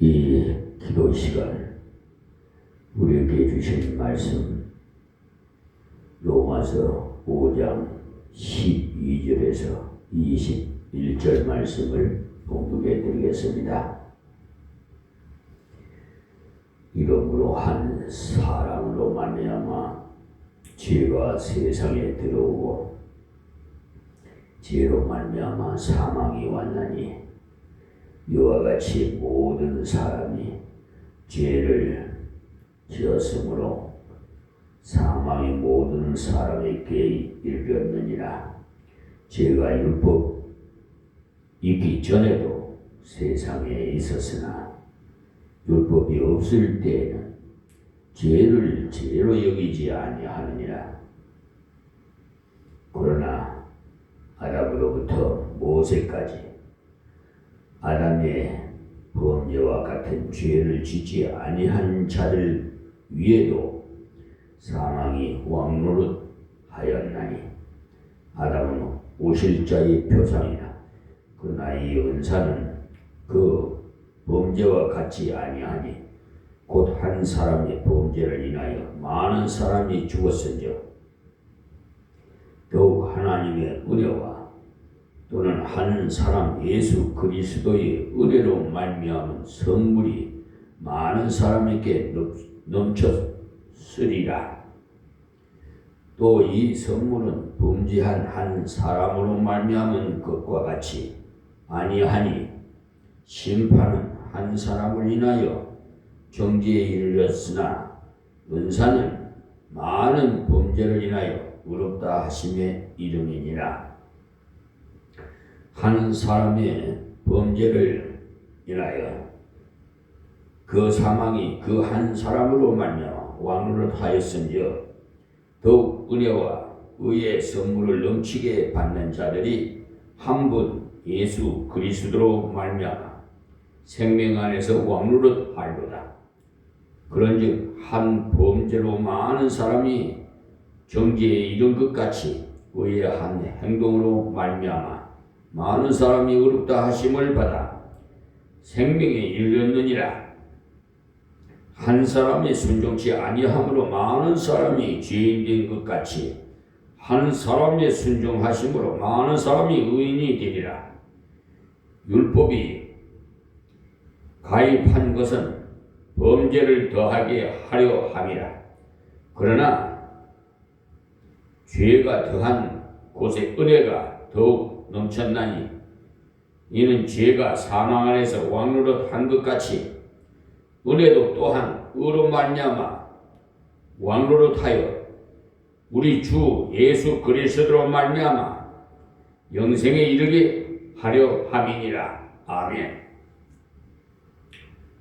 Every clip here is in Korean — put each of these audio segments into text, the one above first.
이 기도 시간 우리에게 주신 말씀 로마서 5장 12절에서 21절 말씀을 봉독해 드리겠습니다. 이러므로 한 사람으로 말미암아 죄가 세상에 들어오고 죄로 말미암아 사망이 왔나니 이와 같이 모든 사람이 죄를 지었으므로 사망이 모든 사람에게 이르렀느니라. 죄가 율법 있기 전에도 세상에 있었으나 율법이 없을 때에는 죄를 죄로 여기지 아니하느니라. 그러나 아담으로부터 모세까지 아담의 범죄와 같은 죄를 짓지 아니한 자들 위에도 사망이 왕노릇하였나니 아담은 오실 자의 표상이라. 그러나 이 은사는 그 범죄와 같지 아니하니 곧 한 사람의 범죄를 인하여 많은 사람이 죽었은즉 더욱 하나님의 은혜와 또는 한 사람 예수 그리스도의 은혜로 말미암은 선물이 많은 사람에게 넘쳤으리라. 또 이 선물은 범죄한 한 사람으로 말미암은 것과 같이 아니하니 심판은 한 사람을 인하여 정죄에 이르렀으나 은사는 많은 범죄를 인하여 의롭다 하심에 이름이니라. 한 사람의 범죄를 인하여 그 사망이 그 한 사람으로 말미암아 왕노릇하였은즉 더욱 은혜와 의의 선물을 넘치게 받는 자들이 한 분 예수 그리스도로 말미암아 생명 안에서 왕노릇하리로다. 그런즉 한 범죄로 많은 사람이 정죄에 이른 것 같이 의의 한 행동으로 말미암아 많은 사람이 의롭다 하심을 받아 생명에 이르렀느니라. 한 사람이 순종치 아니함으로 많은 사람이 죄인 된 것 같이 한 사람의 순종하심으로 많은 사람이 의인이 되리라. 율법이 가입한 것은 범죄를 더하게 하려 함이라. 그러나 죄가 더한 곳에 은혜가 더욱 넘쳤나니 이는 죄가 사망 안에서 왕노릇한 것 같이 은혜도 또한 의로 말미암아 왕노릇하여 우리 주 예수 그리스도로 말미암아 영생에 이르게 하려 함이니라. 아멘.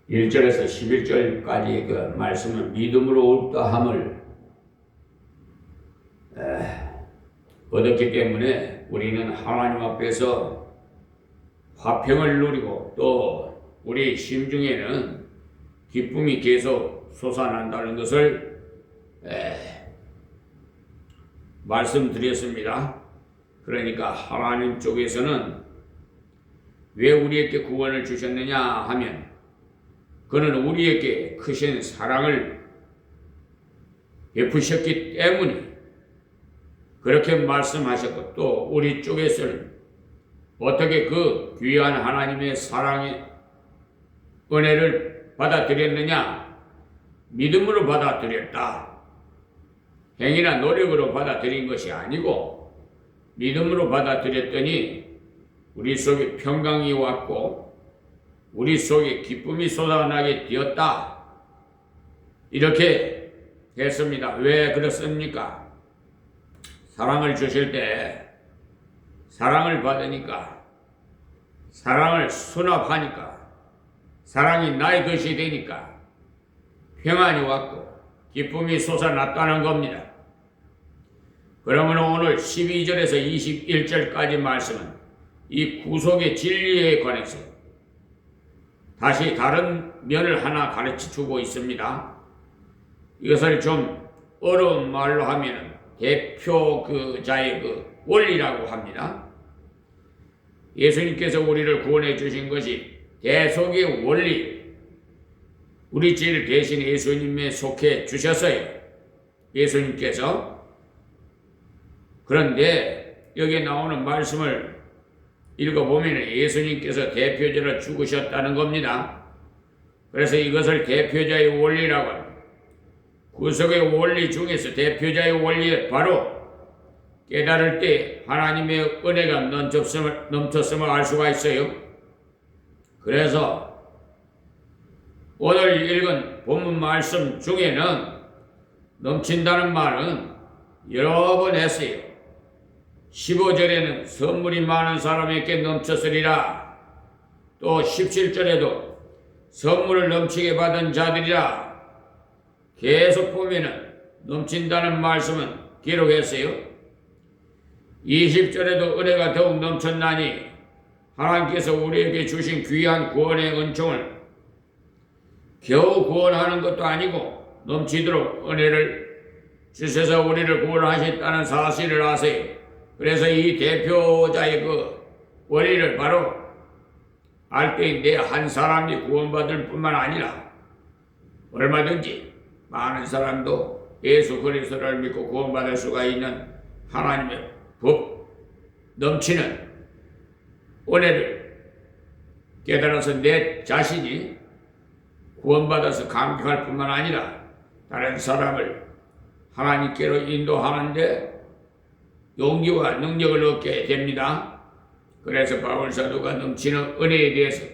1절에서 11절까지의 그 말씀은 믿음으로 옳다 함을 얻었기 때문에 우리는 하나님 앞에서 화평을 누리고 또 우리 심중에는 기쁨이 계속 솟아난다는 것을 말씀드렸습니다. 그러니까 하나님 쪽에서는 왜 우리에게 구원을 주셨느냐 하면 그는 우리에게 크신 사랑을 베푸셨기 때문에 그렇게 말씀하셨고 또 우리 쪽에서는 어떻게 그 귀한 하나님의 사랑의 은혜를 받아들였느냐? 믿음으로 받아들였다. 행위나 노력으로 받아들인 것이 아니고 믿음으로 받아들였더니 우리 속에 평강이 왔고 우리 속에 기쁨이 쏟아나게 되었다. 이렇게 했습니다. 왜 그렇습니까? 사랑을 주실 때 사랑을 받으니까 사랑을 수납하니까 사랑이 나의 것이 되니까 평안이 왔고 기쁨이 솟아났다는 겁니다. 그러면 오늘 12절에서 21절까지 말씀은 이 구속의 진리에 관해서 다시 다른 면을 하나 가르쳐 주고 있습니다. 이것을 좀 어려운 말로 하면 대표자의 원리라고 합니다. 예수님께서 우리를 구원해 주신 것이 대속의 원리, 우리 죄를 대신 예수님에 속해 주셨어요. 예수님께서. 그런데 여기에 나오는 말씀을 읽어보면 예수님께서 대표자로 죽으셨다는 겁니다. 그래서 이것을 대표자의 원리라고 합니다. 구속의 원리 중에서 대표자의 원리 바로 깨달을 때 하나님의 은혜가 넘쳤음을 알 수가 있어요. 그래서 오늘 읽은 본문 말씀 중에는 넘친다는 말은 여러 번 했어요. 15절에는 선물이 많은 사람에게 넘쳤으리라. 또 17절에도 선물을 넘치게 받은 자들이라. 계속 보면은 넘친다는 말씀은 기록했어요. 20절에도 은혜가 더욱 넘쳤나니 하나님께서 우리에게 주신 귀한 구원의 은총을 겨우 구원하는 것도 아니고 넘치도록 은혜를 주셔서 우리를 구원하셨다는 사실을 아세요. 그래서 이 대표자의 그 원리를 바로 알 때 내 한 사람이 구원받을 뿐만 아니라 얼마든지 많은 사람도 예수 그리스도를 믿고 구원받을 수가 있는 하나님의 법 넘치는 은혜를 깨달아서 내 자신이 구원받아서 감격할 뿐만 아니라 다른 사람을 하나님께로 인도하는데 용기와 능력을 얻게 됩니다. 그래서 바울 사도가 넘치는 은혜에 대해서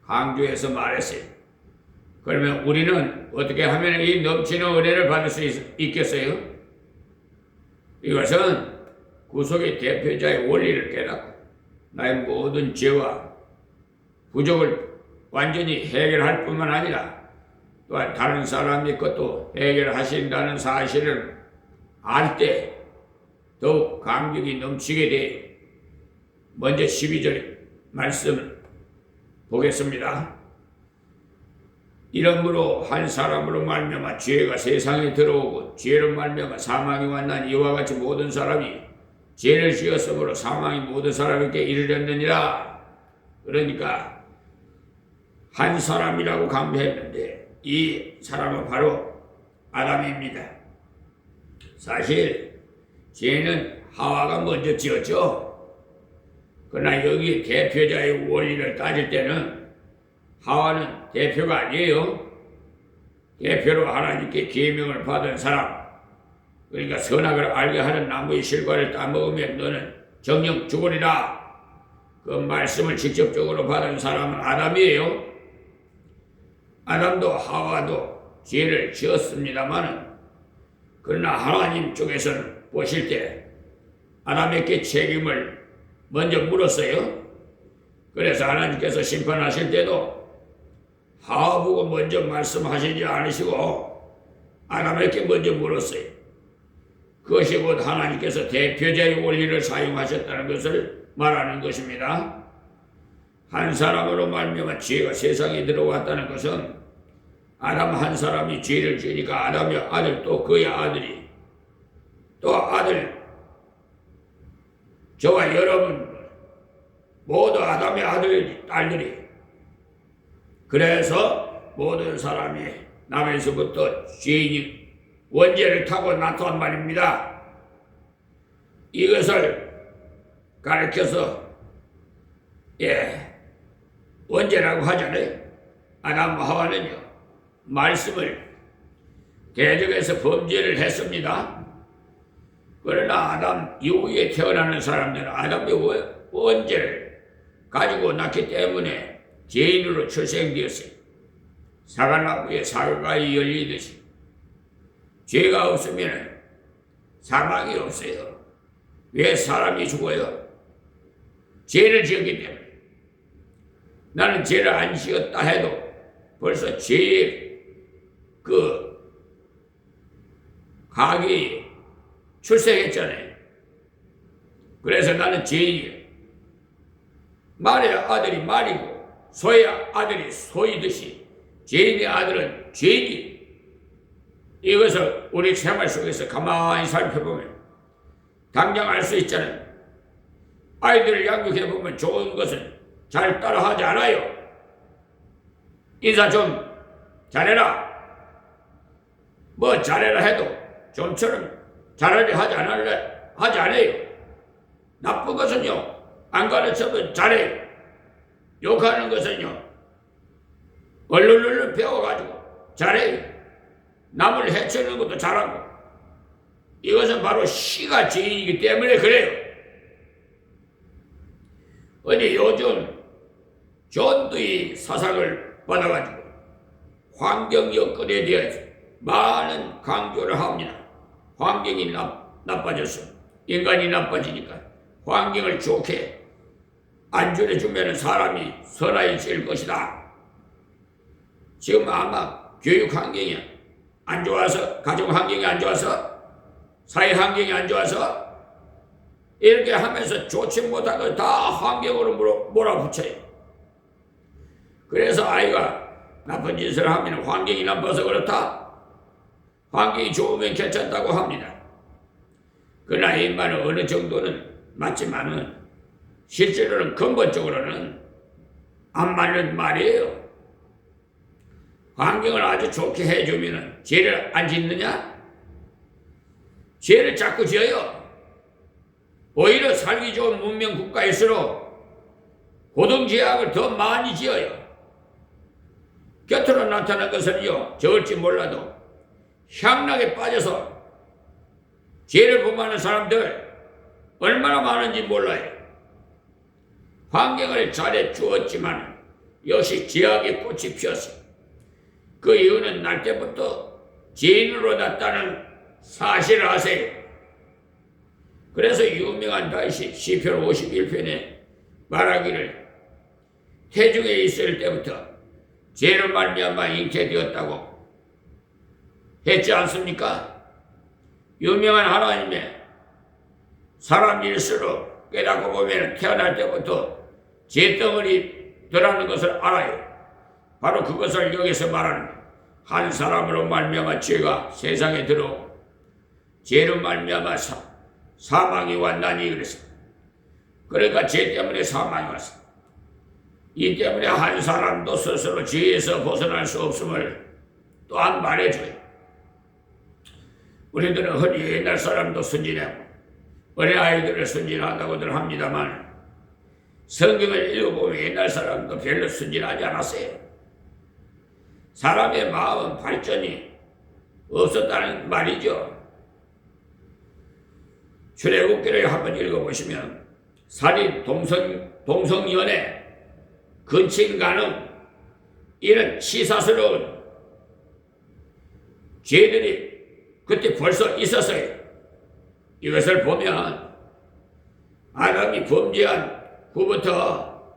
강조해서 말했어요. 그러면 우리는 어떻게 하면 이 넘치는 은혜를 받을 수 있겠어요? 이것은 구속의 대표자의 원리를 깨닫고 나의 모든 죄와 부족을 완전히 해결할 뿐만 아니라 또한 다른 사람의 것도 해결하신다는 사실을 알 때 더욱 감격이 넘치게 돼요. 먼저 12절 말씀을 보겠습니다. 이러므로 한 사람으로 말미암아 죄가 세상에 들어오고 죄로 말미암아 사망이 왔나니 이와 같이 모든 사람이 죄를 지었으므로 사망이 모든 사람에게 이르렀느니라. 그러니까 한 사람이라고 강조했는데 이 사람은 바로 아담입니다. 사실 죄는 하와가 먼저 지었죠. 그러나 여기 대표자의 원리를 따질 때는 하와는 대표가 아니에요. 대표로 하나님께 계명을 받은 사람, 그러니까 선악을 알게 하는 나무의 실과를 따먹으면 너는 정녕 죽으리라. 그 말씀을 직접적으로 받은 사람은 아담이에요. 아담도 하와도 죄를 지었습니다마는 그러나 하나님 쪽에서는 보실 때 아담에게 책임을 먼저 물었어요. 그래서 하나님께서 심판하실 때도 하와 보고 먼저 말씀하시지 않으시고 아담에게 먼저 물었어요. 그것이 곧 하나님께서 대표자의 원리를 사용하셨다는 것을 말하는 것입니다. 한 사람으로 말미암아 죄가 세상에 들어왔다는 것은 아담 한 사람이 죄를 지으니까 아담의 아들 또 그의 아들이 또 아들 저와 여러분 모두 아담의 아들 딸들이 그래서 모든 사람이 남에서부터 죄인이 원죄를 타고 나타난 말입니다. 이것을 가르쳐서 원죄라고 하잖아요. 아담과 하와는요 말씀을 대적해서 범죄를 했습니다. 그러나 아담 이후에 태어나는 사람들은 아담의 원죄를 가지고 났기 때문에 죄인으로 출생되었어요. 사과나무에 사과가 열리듯이 죄가 없으면 사망이 없어요. 왜 사람이 죽어요? 죄를 지었기 때문에. 나는 죄를 안 지었다 해도 벌써 죄의 그 각이 출생했잖아요. 그래서 나는 죄인이에요. 말의 아들이 말이고 소의 아들이 소이듯이 죄인의 아들은 죄인이에요. 이것을 우리 생활 속에서 가만히 살펴보면 당장 알 수 있잖아요. 아이들을 양육해보면 좋은 것은 잘 따라하지 않아요. 인사 좀 잘해라. 뭐 잘해라 해도 좀처럼 잘하려 하지 않아요. 나쁜 것은요, 안 가르쳐도 잘해요. 욕하는 것은요, 얼른 배워가지고 잘해요. 남을 해치는 것도 잘하고. 이것은 바로 시가 지인이기 때문에 그래요. 어디 요즘 전두의 사상을 받아가지고 환경 여건에 대해서 많은 강조를 합니다. 환경이 나빠졌어. 인간이 나빠지니까 환경을 좋게 안전해주면 사람이 선하해질 것이다. 지금 아마 교육 환경이 안 좋아서, 가정 환경이 안 좋아서, 사회 환경이 안 좋아서 이렇게 하면서 좋지 못한 걸 다 환경으로 몰아붙여요. 그래서 아이가 나쁜 짓을 하면 환경이 나빠서 그렇다. 환경이 좋으면 괜찮다고 합니다. 그러나 이 말은 어느 정도는 맞지만은 실제로는 근본적으로는 안 맞는 말이에요. 환경을 아주 좋게 해주면은 죄를 안 짓느냐? 죄를 자꾸 지어요. 오히려 살기 좋은 문명 국가일수록 고등죄악을 더 많이 지어요. 곁으로 나타난 것은요, 적을지 몰라도 향락에 빠져서 죄를 범하는 사람들 얼마나 많은지 몰라요. 환경을 잘해 주었지만 역시 죄악의 꽃이 피었어요. 그 이유는 날 때부터 죄인으로 났다는 사실을 아세요. 그래서 유명한 다윗이 시편 51편에 말하기를 태중에 있을 때부터 죄로 말미암아 잉태되었다고 했지 않습니까? 유명한 하나님의 사람일수록 깨닫고 보면 태어날 때부터 죄덩어리 들어가는 것을 알아요. 바로 그것을 여기서 말하는 한 사람으로 말미암아 죄가 세상에 들어오고 죄로 말미암아 사망이 왔나니 그랬습니다. 그러니까 죄 때문에 사망이 왔습니다. 이 때문에 한 사람도 스스로 죄에서 벗어날 수 없음을 또한 말해줘요. 우리들은 흔히 옛날 사람도 순진하고 어린아이들을 순진하다고들 합니다만 성경을 읽어보면 옛날 사람도 별로 순진하지 않았어요. 사람의 마음 발전이 없었다는 말이죠. 출애굽기를 한번 읽어보시면 살인, 동성연애, 근친간음 이런 치사스러운 죄들이 그때 벌써 있었어요. 이것을 보면 아담이 범죄한 후부터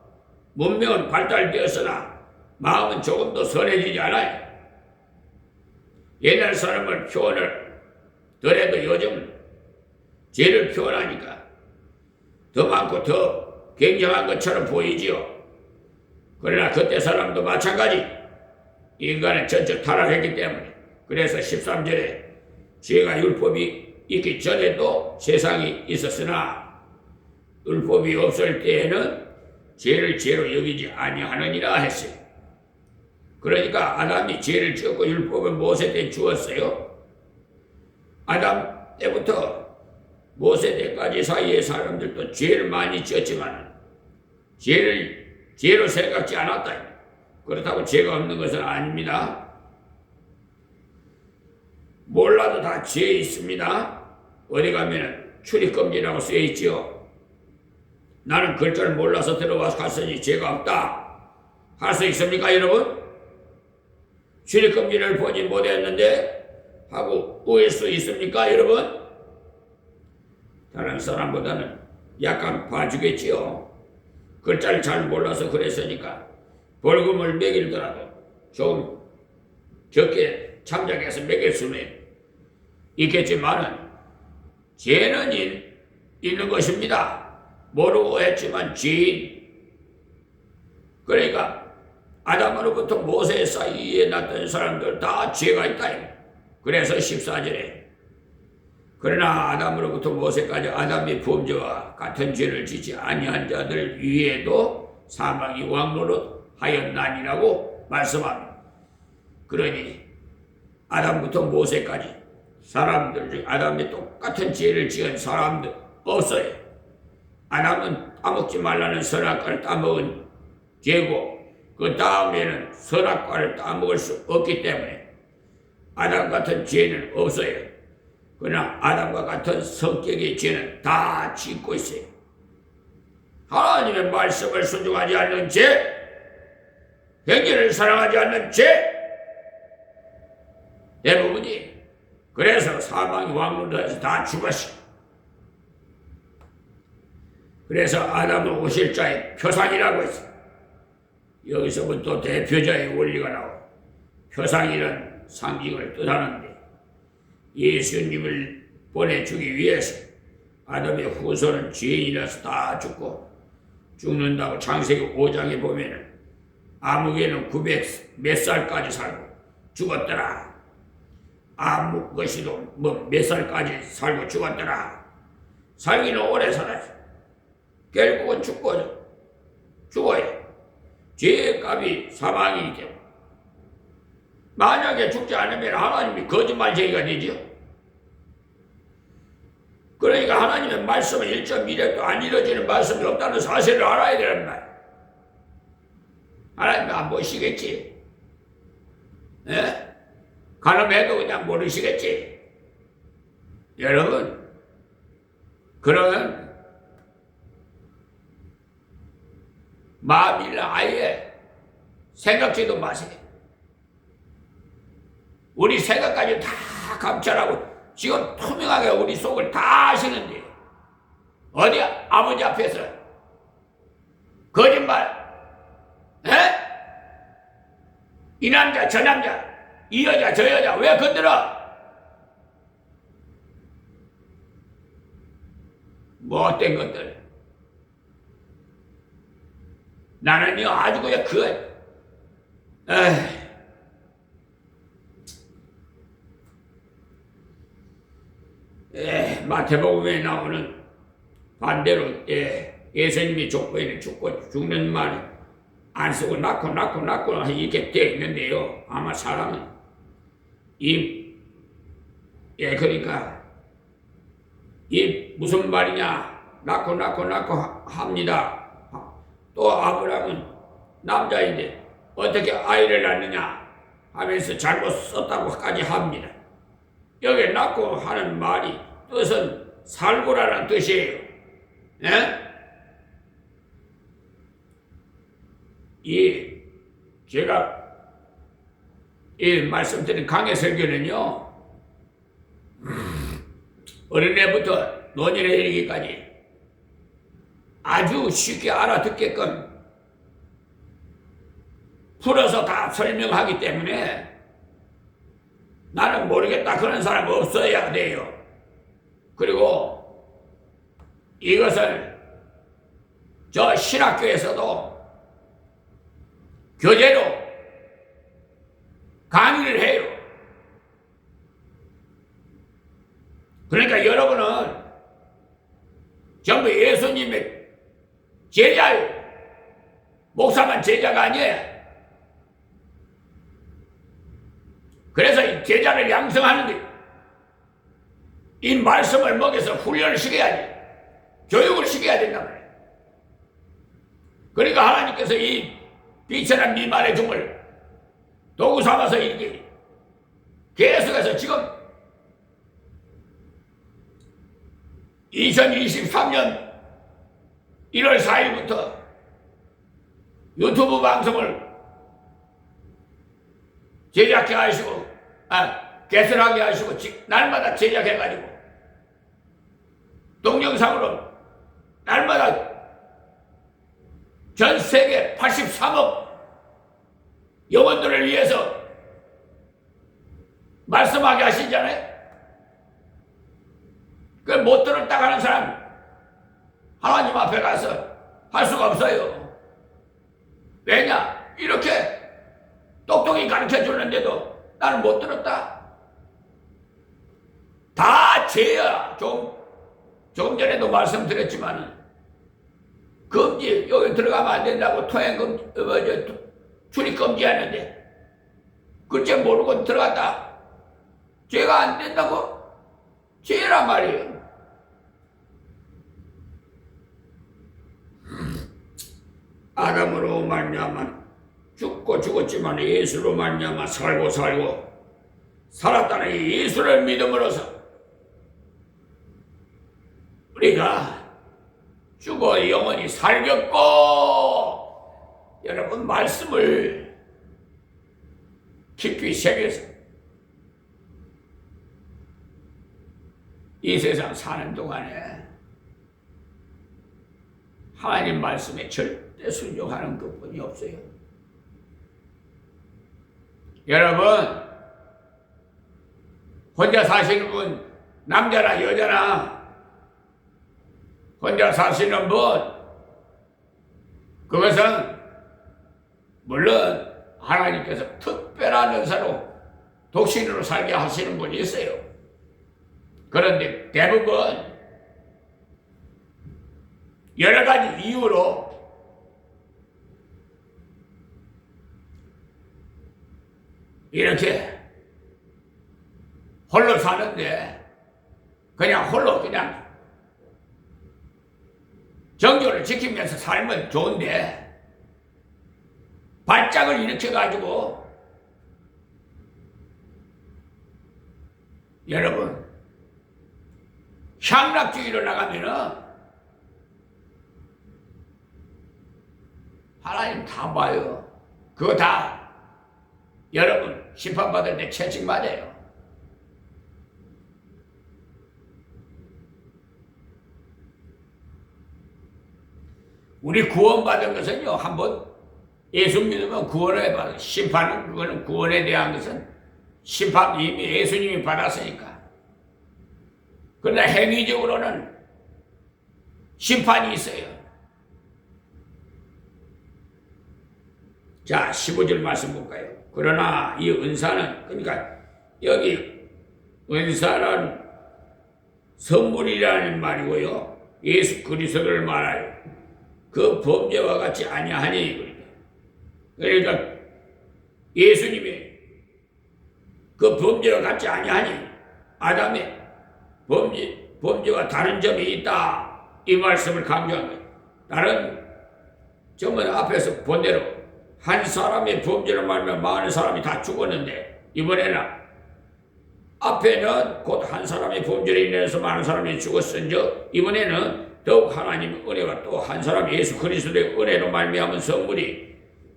문명은 발달되었으나 마음은 조금도 선해지지 않아요. 옛날 사람을 표현을 덜해도 요즘 죄를 표현하니까 더 많고 더 굉장한 것처럼 보이지요. 그러나 그때 사람도 마찬가지. 인간은 전적 타락했기 때문에 그래서 13절에 죄가 율법이 있기 전에도 세상이 있었으나 율법이 없을 때에는 죄를 죄로 여기지 아니하느니라 했어요. 그러니까 아담이 죄를 지었고 율법은 모세 때 주었어요. 아담 때부터 모세 때까지 사이의 사람들도 죄를 많이 지었지만 죄를 죄로 생각지 않았다. 그렇다고 죄가 없는 것은 아닙니다. 몰라도 다 죄 있습니다. 어디 가면 출입금지라고 쓰여 있지요. 나는 글자를 몰라서 들어와서 갔으니 죄가 없다. 할 수 있습니까, 여러분? 출입금지를 보지 못했는데 하고 우일 수 있습니까, 여러분? 다른 사람보다는 약간 봐주겠지요. 글자를 잘 몰라서 그랬으니까 벌금을 매길더라도 좀 적게 참작해서 매길 수는 있겠지만은 죄는 있는 것입니다. 모르고 했지만 죄인. 그러니까 아담으로부터 모세 사이에 났던 사람들 다 죄가 있다. 그래서 14절에 그러나 아담으로부터 모세까지 아담의 범죄와 같은 죄를 짓지 아니한 자들 위에도 사망이 왕노릇 하였나니라고 말씀합니다. 그러니 아담부터 모세까지 사람들 중 아담이 똑같은 죄를 지은 사람들 없어요. 아담은 따먹지 말라는 선악과를 따먹은 죄고 그 다음에는 선악과를 따먹을 수 없기 때문에 아담 같은 죄는 없어요. 그러나 아담과 같은 성격의 죄는 다 짓고 있어요. 하나님의 말씀을 순종하지 않는 죄, 형제를 사랑하지 않는 죄, 대부분이 그래서 사망이 왕론도에서 다 죽었어요. 그래서 아담은 오실 자의 표상이라고 했어요. 여기서부터 대표자의 원리가 나오고 표상이란 상징을 뜻하는데 예수님을 보내주기 위해서 아담의 후손은 죄인이라서 다 죽는다고 창세기 5장에 보면은 아무개는 900 몇 살까지 살고 죽었더라. 아무 것이도 몇 살까지 살고 죽었더라. 살기는 오래 살았어. 결국은 죽어요. 죄의 값이 사망이기 때문에. 만약에 죽지 않으면 하나님이 거짓말쟁이가 되죠. 그러니까 하나님의 말씀은 1.1획도 안 이루어지는 말씀이 없다는 사실을 알아야 되는 말. 하나님이 안 보시겠지. 예? 가늠해도 그냥 모르시겠지. 여러분, 그러면 마음이나 아예 생각지도 마세요. 우리 생각까지 다 감찰하고 지금 투명하게 우리 속을 다 아시는데 어디 아버지 앞에서 거짓말, 에? 이 남자 저 남자 이 여자 저 여자 왜 건드려? 뭐 어떤 것들? 나는요 아주 그냥 마태복음에 나오는 반대로 예수님이 족보에는 죽는 말 안 쓰고 낳고 이렇게 되어 있는데요. 아마 사람은 그러니까 이 무슨 말이냐? 낳고 합니다. 또 아브라함은 남자인데 어떻게 아이를 낳느냐 하면서 잘못 썼다고까지 합니다. 여기 낳고 하는 말이 뜻은 살고라는 뜻이에요. 예? 제가 말씀드린 강해 설교는요 어린애부터 노년에 이르기까지 아주 쉽게 알아듣게끔 풀어서 다 설명하기 때문에 나는 모르겠다 그런 사람 없어야 돼요. 그리고 이것을 저 신학교에서도 교재로 강의를 해요. 그러니까 여러분은 전부 예수님의 제자요. 목사만 제자가 아니에요. 그래서 이 제자를 양성하는데 이 말씀을 먹여서 훈련을 시켜야지. 교육을 시켜야 된단 말이에요. 그러니까 하나님께서 이 비천한 미만의 종을 도구 삼아서 이렇게 계속해서 지금 2023년 1월 4일부터 유튜브 방송을 제작해 하시고 개설하게 하시고 날마다 제작해가지고 동영상으로 날마다 전 세계 83억 영혼들을 위해서 말씀하게 하시잖아요. 그걸 못 들었다고 하는 사람 하나님 앞에 가서 할 수가 없어요. 왜냐? 이렇게 똑똑히 가르쳐 주는데도 나는 못 들었다. 다 죄야. 조금 전에도 말씀드렸지만 금지, 여기 들어가면 안 된다고 출입 금지하는데 그째 모르고 들어갔다. 죄가 안 된다고? 죄란 말이에요. 아담으로 말미암아 죽고 죽었지만 예수로 말미암아 살고 살았다는 이 예수를 믿음으로써 우리가 죽어 영원히 살겠고, 여러분 말씀을 깊이 새겨서 이 세상 사는 동안에 하나님 말씀에 절대 순종하는 것뿐이 없어요. 여러분 혼자 사시는 분, 남자나 여자나 혼자 사시는 분, 그것은 물론 하나님께서 특별한 은사로 독신으로 살게 하시는 분이 있어요. 그런데 대부분 여러 가지 이유로 이렇게 홀로 사는데 그냥 홀로 그냥 정교를 지키면서 살면 좋은데 발작을 일으켜가지고 여러분 향락주의로 나가면은 하나님 다 봐요. 그거 다 여러분 심판받을 때 채찍 맞아요. 우리 구원받은 것은요, 한번 예수 믿으면 구원을 받아. 심판은 그거는 구원에 대한 것은 심판 이미 예수님이 받았으니까. 그러나 행위적으로는 심판이 있어요. 자, 15절 말씀 볼까요? 그러나 이 은사는, 그러니까 여기 은사는 선물이라는 말이고요, 예수 그리스도를 말하여 그 범죄와 같이 아니하니. 그러니까 예수님이 그 범죄와 같지 아니하니, 아담의 범죄와 다른 점이 있다, 이 말씀을 강조한 거예요. 다른 점은 앞에서 본 대로 한 사람의 범죄로 말하면 많은 사람이 다 죽었는데, 이번에는 앞에는 곧 한 사람의 범죄로 인해서 많은 사람이 죽었은즉 이번에는 더욱 하나님의 은혜가 또 한 사람 예수 그리스도의 은혜로 말미암은 선물이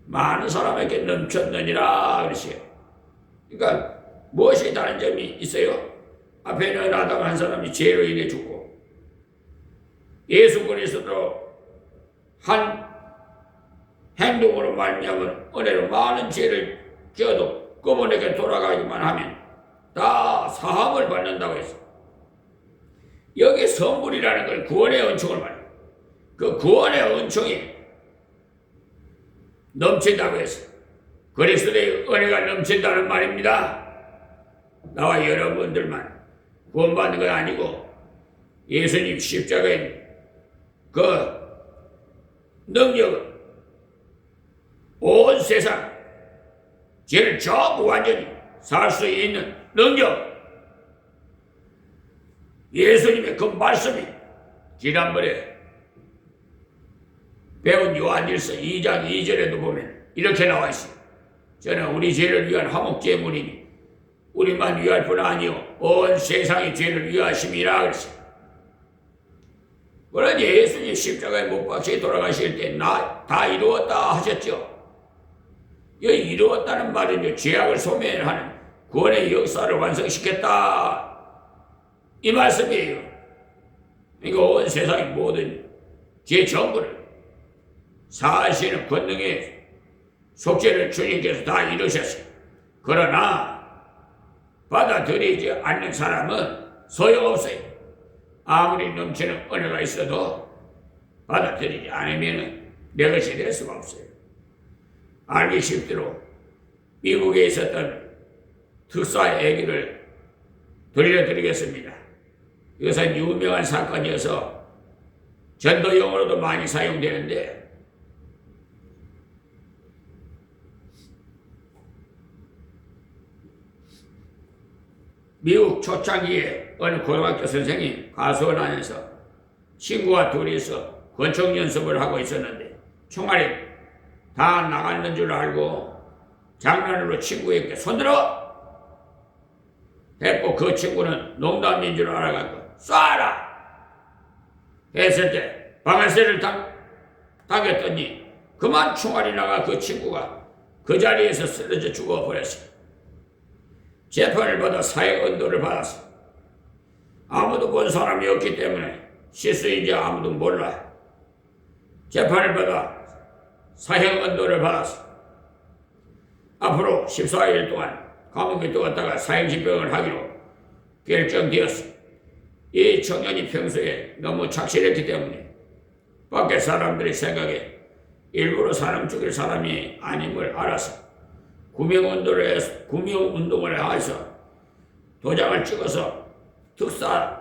많은 사람에게 넘쳤느니라 그러시요. 그러니까 무엇이 다른 점이 있어요? 앞에는 아담 한 사람이 죄로 인해 죽고, 예수 그리스도 한 행동으로 말미암은 은혜로 많은 죄를 지어도 그분에게 돌아가기만 하면 다 사함을 받는다고 했어. 여기 선물이라는 건 구원의 은총을 말해요. 그 구원의 은총이 넘친다고 했어. 그리스도의 은혜가 넘친다는 말입니다. 나와 여러분들만 구원받는 건 아니고 예수님 십자가의 그 능력은 온 세상 죄를 전부 완전히 살 수 있는 능력, 예수님의 그 말씀이 지난번에 배운 요한일서 2장 2절에도 보면 이렇게 나와 있어요. 저는 우리 죄를 위한 화목제물이니 우리만 위할 뿐 아니요 온 세상의 죄를 위하심이라 그랬어요. 그러니 예수님 십자가에 못 박혀 돌아가실 때 나 다 이루었다 하셨죠. 이 이루었다는 말은요, 죄악을 소멸하는 구원의 역사를 완성시켰다, 이 말씀이에요. 그러니까 온 세상의 모든 죄 전부를 사하시는 권능의 속죄를 주님께서 다 이루셨어요. 그러나 받아들이지 않는 사람은 소용없어요. 아무리 넘치는 은혜가 있어도 받아들이지 않으면 내 것이 될 수가 없어요. 알기 쉽도록 미국에 있었던 특사 얘기를 들려드리겠습니다. 이것은 유명한 사건이어서 전도용어로도 많이 사용되는데, 미국 초창기에 어느 고등학교 선생님 가수원 안에서 친구와 둘이서 권총 연습을 하고 있었는데 총알이 다 나갔는 줄 알고 장난으로 친구에게 손들어! 했고 그 친구는 농담인 줄 알아갖고 쏴라! 했을 때 방아쇠를 당겼더니 그만 총알이 나가 그 친구가 그 자리에서 쓰러져 죽어버렸어. 재판을 받아 사형언도를 받았어. 아무도 본 사람이 없기 때문에 실수인지 아무도 몰라. 재판을 받아 사형언도를 받았어. 앞으로 14일 동안 감옥에 두었다가 사형집행을 하기로 결정되었어. 이 청년이 평소에 너무 착실했기 때문에 밖에 사람들의 생각에 일부러 사람 죽일 사람이 아님을 알아서 구명운동을 해서 도장을 찍어서 특사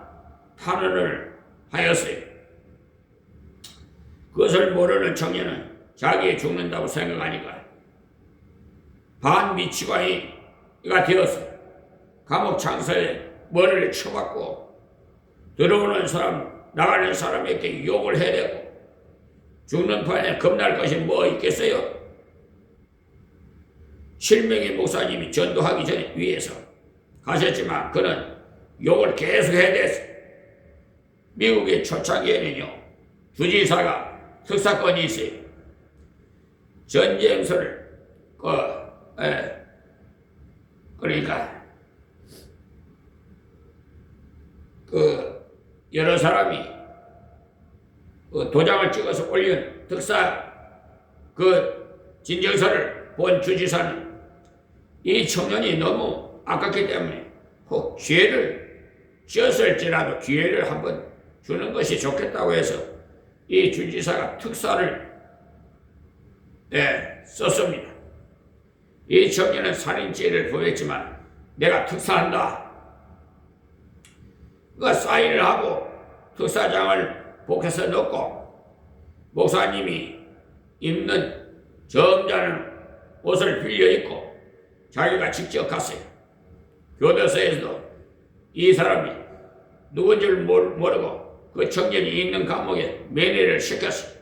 탄원을 하였어요. 그것을 모르는 청년은 자기 죽는다고 생각하니까 반미치광이가 되었어요. 감옥 창서에 머리를 쳐박고 들어오는 사람 나가는 사람에게 욕을 해대고 죽는 판에 겁날 것이 뭐 있겠어요? 7명의 목사님이 전도하기 전에 위해서 가셨지만 그는 욕을 계속 해댔어요. 미국의 초창기에는요 주지사가 특사권이 있어요. 전쟁서를 그러니까 여러 사람이 도장을 찍어서 올린 특사 진정서를 본 주지사는 이 청년이 너무 아깝기 때문에 혹 기회를 지었을지라도 기회를 한번 주는 것이 좋겠다고 해서 이 주지사가 특사를 썼습니다. 이 청년은 살인죄를 범했지만 내가 특사한다. 그 사인을 하고 특사장을 복해서 넣고 목사님이 입는 점잖은 옷을 빌려 입고 자기가 직접 갔어요. 교도소에서도 이 사람이 누군 줄 모르고 그 청년이 있는 감옥에 면회를 시켰어요.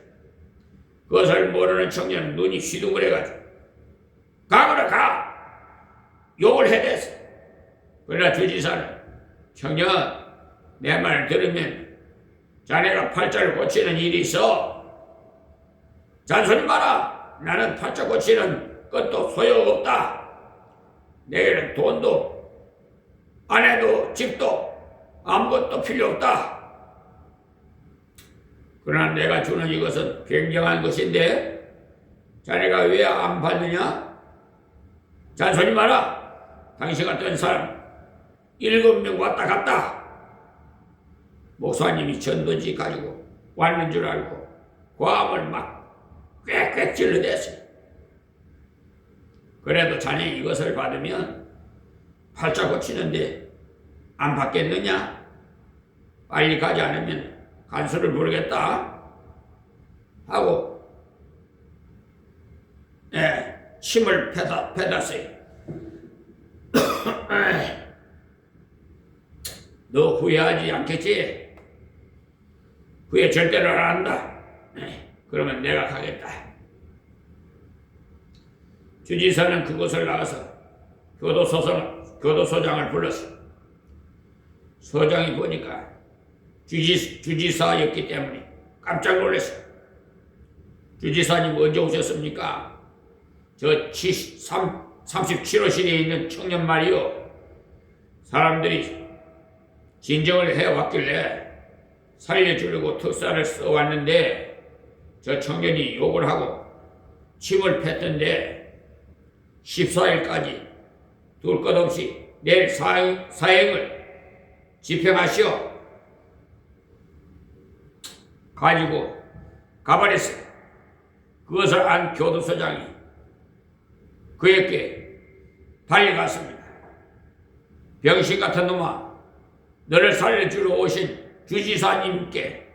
그것을 모르는 청년은 눈이 휘둥그레가지고 가거라 가! 욕을 해댔어. 그러나 주지사는 청년 내 말 들으면 자네가 팔자를 고치는 일이 있어. 잔소리 마라. 나는 팔자 고치는 것도 소용없다. 내게는 돈도 아내도 집도 아무것도 필요 없다. 그러나 내가 주는 이것은 굉장한 것인데 자네가 왜 안 받느냐? 잔소리 마라. 당신 같은 사람 7명 왔다 갔다. 목사님이 전도지 가지고 왔는 줄 알고 고함을 막 꽥꽥 질러댔어요. 그래도 자네 이것을 받으면 팔자 고치는데 안 받겠느냐? 빨리 가지 않으면 간수를 부르겠다 하고 침을 패놨어요. 너 후회하지 않겠지? 후회 절대로 안 한다. 그러면 내가 가겠다. 주지사는 그곳을 나가서 교도소장을 불렀어. 소장이 보니까 주지사였기 때문에 깜짝 놀랐어. 주지사님 언제 오셨습니까? 저 37호실에 있는 청년 말이요. 사람들이 진정을 해왔길래 살려주려고 특사를 써왔는데 저 청년이 욕을 하고 침을 팼던데 14일까지 둘 것 없이 내일 사형을 집행하시오. 가지고 가버렸어요. 그것을 안 교도소장이 그에게 달려갔습니다. 병신 같은 놈아, 너를 살려주러 오신 주지사님께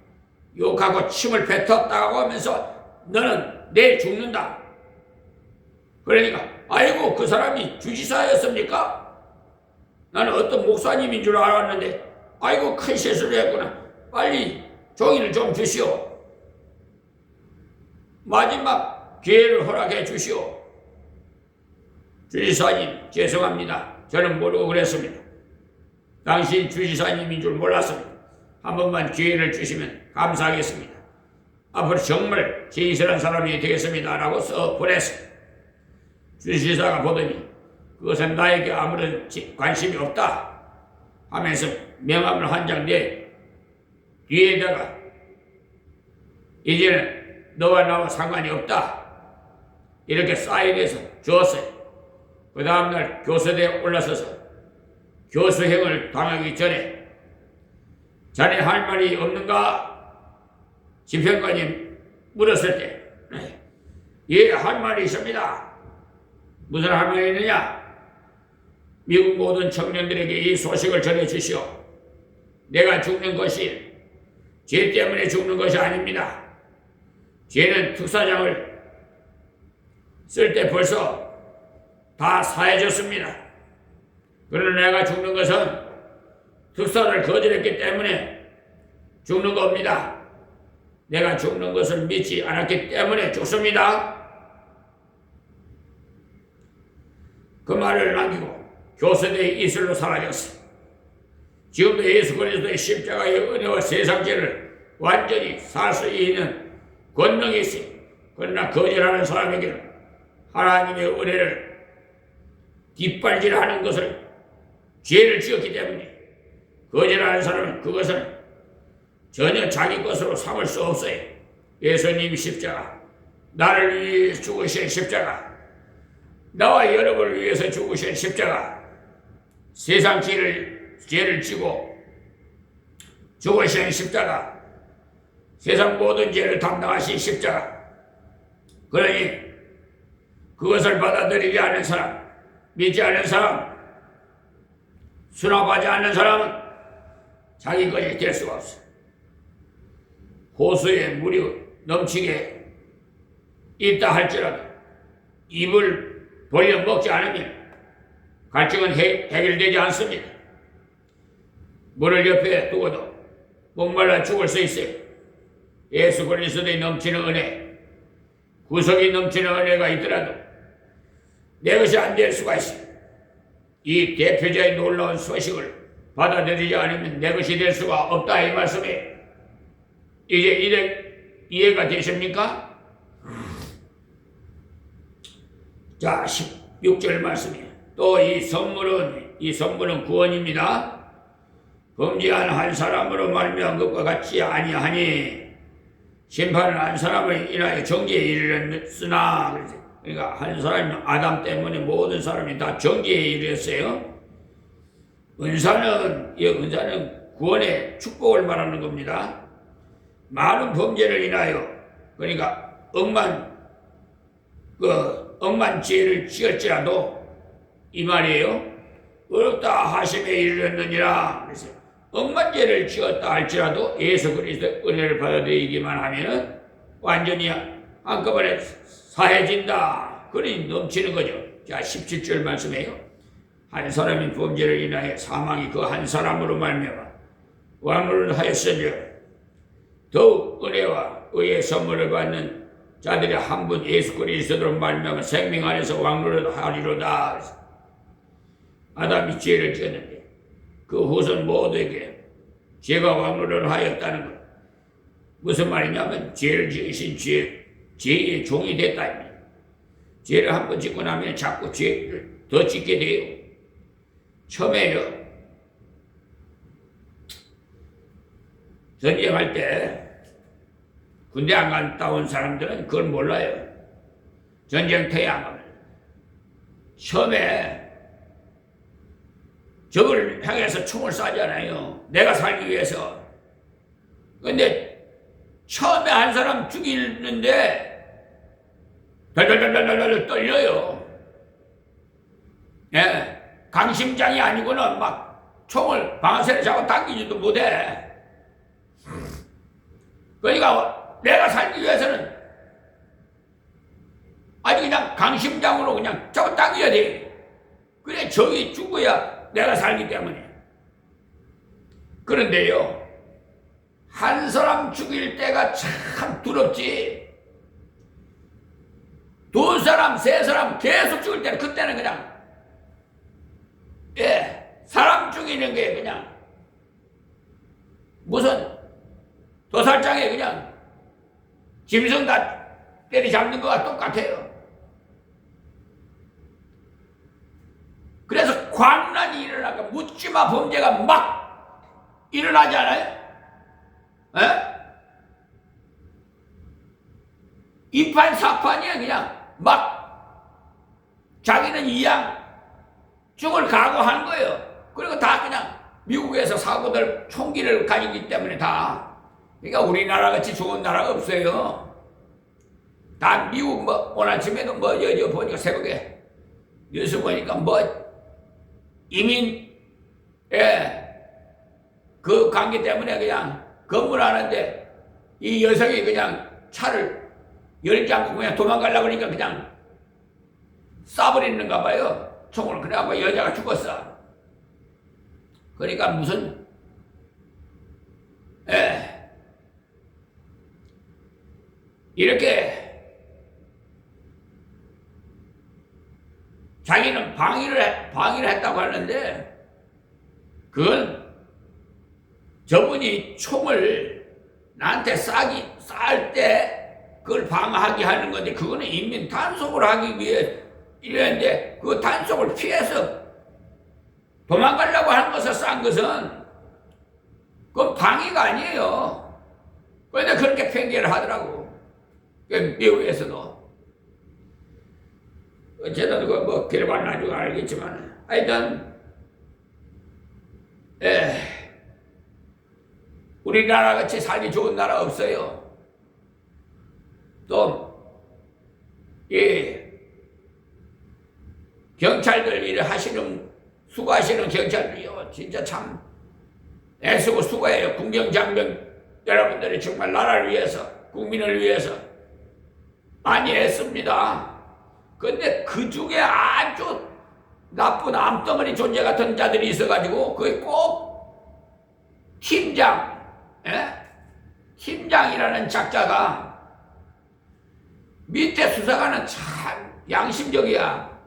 욕하고 침을 뱉었다고 하면서 너는 내일 죽는다. 그러니까 아이고 그 사람이 주지사였습니까? 나는 어떤 목사님인 줄 알았는데 아이고 큰 실수를 했구나. 빨리 종이를 좀 주시오. 마지막 기회를 허락해 주시오. 주지사님 죄송합니다. 저는 모르고 그랬습니다. 당신 주지사님인 줄 몰랐습니다. 한 번만 기회를 주시면 감사하겠습니다. 앞으로 정말 진실한 사람이 되겠습니다. 라고 써 보냈어요. 주지사가 보더니 그것은 나에게 아무런 관심이 없다 하면서 명함을 한 장 내 뒤에다가 이제는 너와 나와 상관이 없다 이렇게 사인해서 주었어요. 그 다음날 교수대에 올라서서 교수행을 당하기 전에 자네 할 말이 없는가? 집행관이 물었을 때 예, 할 말이 있습니다. 무슨 할 말이 있느냐? 미국 모든 청년들에게 이 소식을 전해주시오. 내가 죽는 것이 죄 때문에 죽는 것이 아닙니다. 죄는 특사장을 쓸 때 벌써 다 사해졌습니다. 그러나 내가 죽는 것은 특사를 거절했기 때문에 죽는 겁니다. 내가 죽는 것을 믿지 않았기 때문에 죽습니다. 그 말을 남기고 교수대의 이슬로 사라졌어. 지금도 예수 그리스도의 십자가의 은혜와 세상죄를 완전히 살 수 있는 권능이 있어. 그러나 거절하는 사람에게는 하나님의 은혜를 뒷발질하는 것을 죄를 지었기 때문에 거절하는 사람은 그것을 전혀 자기 것으로 삼을 수 없어요. 예수님 십자가, 나를 위해 죽으신 십자가, 나와 여러분을 위해서 죽으신 십자가, 세상 죄를 지고 죽으신 십자가, 세상 모든 죄를 담당하신 십자가. 그러니 그것을 받아들이지 않는 사람, 믿지 않는 사람, 수납하지 않는 사람은 자기 것이 될 수가 없어. 호수에 물이 넘치게 있다 할지라도 입을 벌려 먹지 않으면 갈증은 해결되지 않습니다. 물을 옆에 두고도 목말라 죽을 수 있어요. 예수 그리스도의 넘치는 은혜, 구속이 넘치는 은혜가 있더라도 내 것이 안 될 수가 있어요. 이 대표자의 놀라운 소식을 받아들이지 않으면 내 것이 될 수가 없다 이 말씀이에요. 이제 이해가 되십니까? 자, 16절 말씀이에요. 또 이 선물은 구원입니다. 범죄한 한 사람으로 말미암은 것과 같지 아니하니 심판은 한 사람을 인하여 정죄에 이르렀으나, 그러니까 한 사람이 아담 때문에 모든 사람이 다 정죄에 이르렀어요. 은사는 구원의 축복을 말하는 겁니다. 많은 범죄를 인하여, 그러니까 억만 죄를 지었지라도 이 말이에요. 어렵다 하심에 이르렀느니라. 그래서 억만 죄를 지었다 할지라도 예수 그리스도의 은혜를 받아들이기만 하면 완전히 한꺼번에 사해진다. 그러니 넘치는 거죠. 자, 17절 말씀이에요. 한 사람이 범죄를 인하여 사망이 그 한 사람으로 말미암아 왕노를 하였으니 더욱 은혜와 의의 선물을 받는 자들이 한 분 예수 그리스도로 말미암아 생명 안에서 왕노를 하리로다. 아담이 죄를 지었는데 그 후손 모두에게 죄가 왕노를 하였다는 것. 무슨 말이냐면 죄를 지으신 죄의 종이 됐다. 죄를 한 번 짓고 나면 자꾸 죄를 더 짓게 돼요. 처음에요, 전쟁할 때 군대 안 갔다 온 사람들은 그걸 몰라요. 전쟁터에 안 가면 처음에 적을 향해서 총을 쏴잖아요. 내가 살기 위해서. 근데 처음에 한 사람 죽이는데 덜덜덜덜덜 떨려요. 예, 강심장이 아니고는 막 총을 방아쇠를 잡아 당기지도 못해. 그러니까 내가 살기 위해서는 아주 그냥 강심장으로 그냥 잡아 당겨야 돼. 그래 적이 죽어야 내가 살기 때문에. 그런데요, 한 사람 죽일 때가 참 두렵지. 두 사람, 세 사람 계속 죽일 때는 그때는 그냥 사람 죽이는 게 그냥 무슨 도살장에 그냥 짐승 다 때리잡는 거와 똑같아요. 그래서 광란이 일어나고 묻지마 범죄가 막 일어나지 않아요? 이판사판이야. 그냥 막 자기는 이양 죽을 각오하는 거예요. 그리고 다 그냥 미국에서 사고들 총기를 가지기 때문에 다. 그러니까 우리나라 같이 좋은 나라가 없어요. 다 미국 뭐 오늘 아침에도 뭐 보니까 새벽에 뉴스 보니까 뭐 이민 그 관계 때문에 그냥 건물하는데 이 여성이 그냥 차를 열지 않고 그냥 도망가려고 그러니까 그냥 쏴버리는가 봐요. 총을. 그래갖고 여자가 죽었어. 그러니까 무슨 이렇게 자기는 방위를 했다고 하는데 그건 저분이 총을 나한테 쌀 때 그걸 방어하게 하는 건데 그거는 인민 단속을 하기 위해 이랬는데 그 단속을 피해서 도망가려고 하는 것을 싼 것은 그건 방위가 아니에요. 그런데 그렇게 핑계를 하더라고. 미국에서도. 어쨌든 뭐 결과는 나중에 알겠지만 하여튼 우리나라 같이 살기 좋은 나라 없어요. 또 경찰들 일을 하시는 수고하시는 경찰들이요 진짜 참 애쓰고 수고해요. 군경 장병 여러분들이 정말 나라를 위해서 국민을 위해서 많이 애씁니다. 근데 그 중에 아주 나쁜 암덩어리 존재 같은 자들이 있어가지고 그게 꼭 팀장이라는 작자가 밑에 수사관은 참 양심적이야.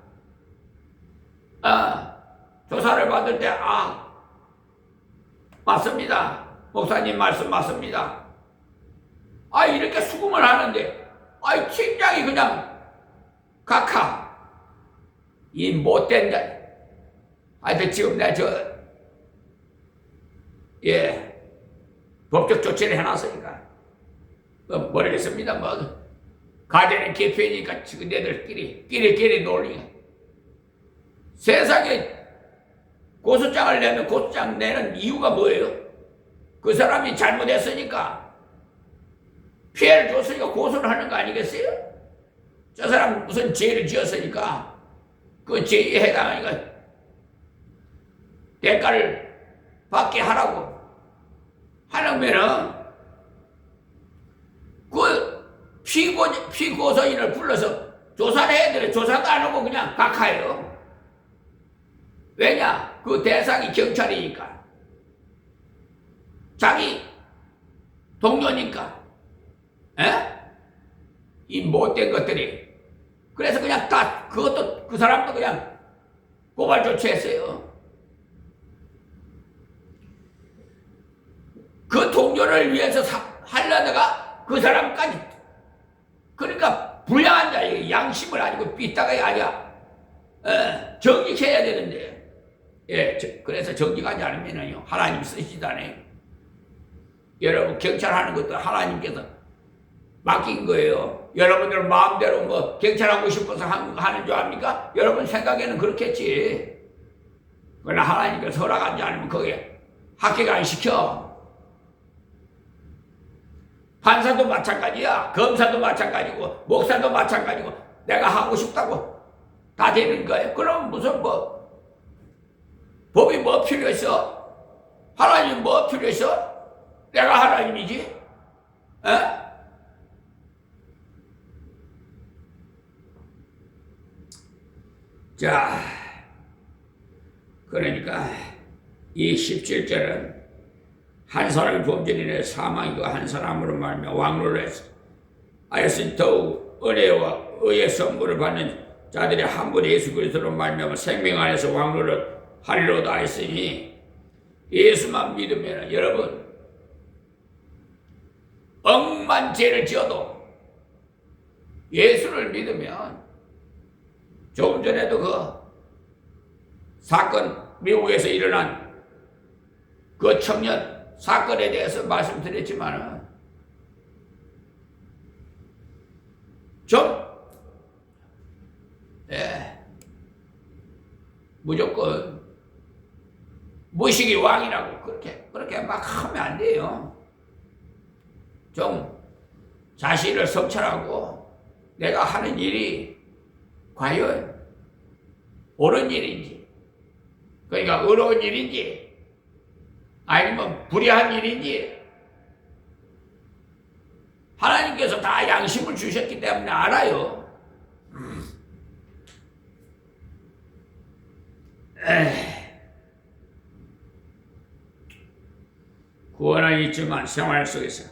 조사를 받을 때 맞습니다. 목사님 말씀 맞습니다. 이렇게 수긍을 하는데 팀장이 그냥 각하 이 못된 자. 하여튼 지금 내가 법적 조치를 해놨으니까 모르겠습니다. 뭐 가대는 개표니까 지금 내들끼리 놀리게. 세상에 고소장을 내면 고소장 내는 이유가 뭐예요? 그 사람이 잘못했으니까 피해를 줬으니까 고소를 하는 거 아니겠어요? 저 사람 무슨 죄를 지었으니까 그 죄에 해당하니까 대가를 받게 하라고 하려면은 그 피고소인을 불러서 조사를 해야 돼. 조사도 안 하고 그냥 각하해요. 왜냐? 그 대상이 경찰이니까. 자기 동료니까. 이 못된 것들이. 그래서 그냥 다 그것도 그 사람도 그냥 고발 조치했어요. 그 동료를 위해서 하려다가 그 사람까지. 그러니까 불량한 자, 양심을 아니고 삐딱하게 아니야. 정직해야 되는데. 그래서 정직하지 않으면요 하나님 쓰시지도 않아요. 여러분 경찰하는 것도 하나님께서 맡긴 거예요. 여러분들 마음대로 뭐 경찰하고 싶어서 하는 줄 압니까? 여러분 생각에는 그렇겠지. 그러나 하나님께서 허락하지 않으면 거기에 합격 안 시켜. 판사도 마찬가지야. 검사도 마찬가지고 목사도 마찬가지고 내가 하고 싶다고 다 되는 거예요. 그럼 무슨 뭐 법이 뭐 필요했어? 하나님 뭐 필요했어? 내가 하나님이지. 자, 그러니까 이 17절은 한 사람의 범죄로 인해 사망이고 한 사람으로 말미암아 왕노를 했어. 하여튼 더욱 은혜와 의의 선물을 받는 자들이 한 분 예수 그리스도로 말미암아 생명 안에서 왕노를 하리로다 했으니 예수만 믿으면 여러분 억만 죄를 지어도 예수를 믿으면 조금 전에도 그 사건 미국에서 일어난 그 청년 사건에 대해서 말씀드렸지만은 좀 무조건 무식이 왕이라고 그렇게 막 하면 안 돼요. 좀 자신을 성찰하고 내가 하는 일이 과연 옳은 일인지, 그러니까 의로운 일인지 아니면 불의한 일인지 하나님께서 다 양심을 주셨기 때문에 알아요. 구원은 있지만 생활 속에서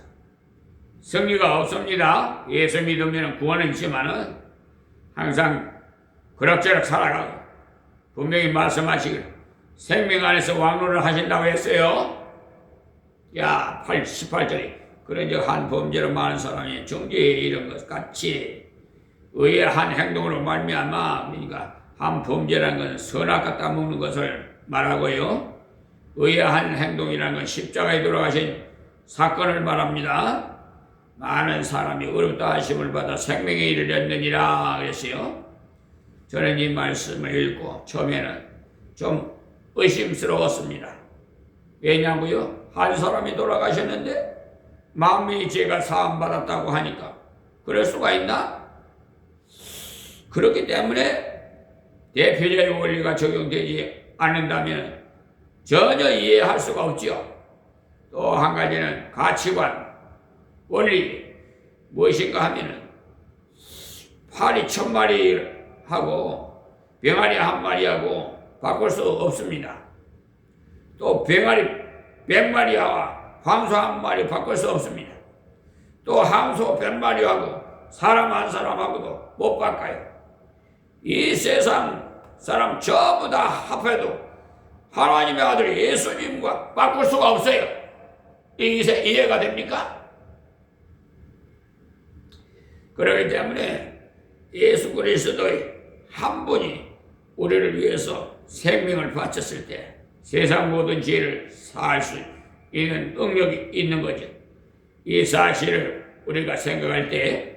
승리가 없습니다. 예수 믿으면 구원은 있지만은 항상 그럭저럭 살아가고 분명히 말씀하시기를 생명 안에서 왕노를 하신다고 했어요. 18절에 그런즉 한 범죄로 많은 사람이 정죄에 이른 것 같이 의의 한 행동으로 말미암아, 그러니까 한 범죄라는 것은 선악과 따먹는 것을 말하고요. 의의 한 행동이라는 건 십자가에 돌아가신 사건을 말합니다. 많은 사람이 의롭다 하심을 받아 생명에 이르렀느니라 그랬어요. 저는 이 말씀을 읽고 처음에는 좀 의심스러웠습니다. 왜냐고요? 한 사람이 돌아가셨는데 만민이 죄가 사함받았다고 하니까 그럴 수가 있나? 그렇기 때문에 대표자의 원리가 적용되지 않는다면 전혀 이해할 수가 없죠. 또 한 가지는 가치관, 원리 무엇인가 하면은 파리 1000마리 하고 병아리 1마리하고 바꿀 수 없습니다. 또 병아리 100마리와 황소 1마리 바꿀 수 없습니다. 또 황소 100마리하고 사람 한 사람하고도 못 바꿔요. 이 세상 사람 전부 다 합해도 하나님의 아들 예수님과 바꿀 수가 없어요. 이해가 됩니까? 그렇기 때문에 예수 그리스도의 한 분이 우리를 위해서 생명을 바쳤을 때 세상 모든 죄를 사할 수 있는 능력이 있는 거죠. 이 사실을 우리가 생각할 때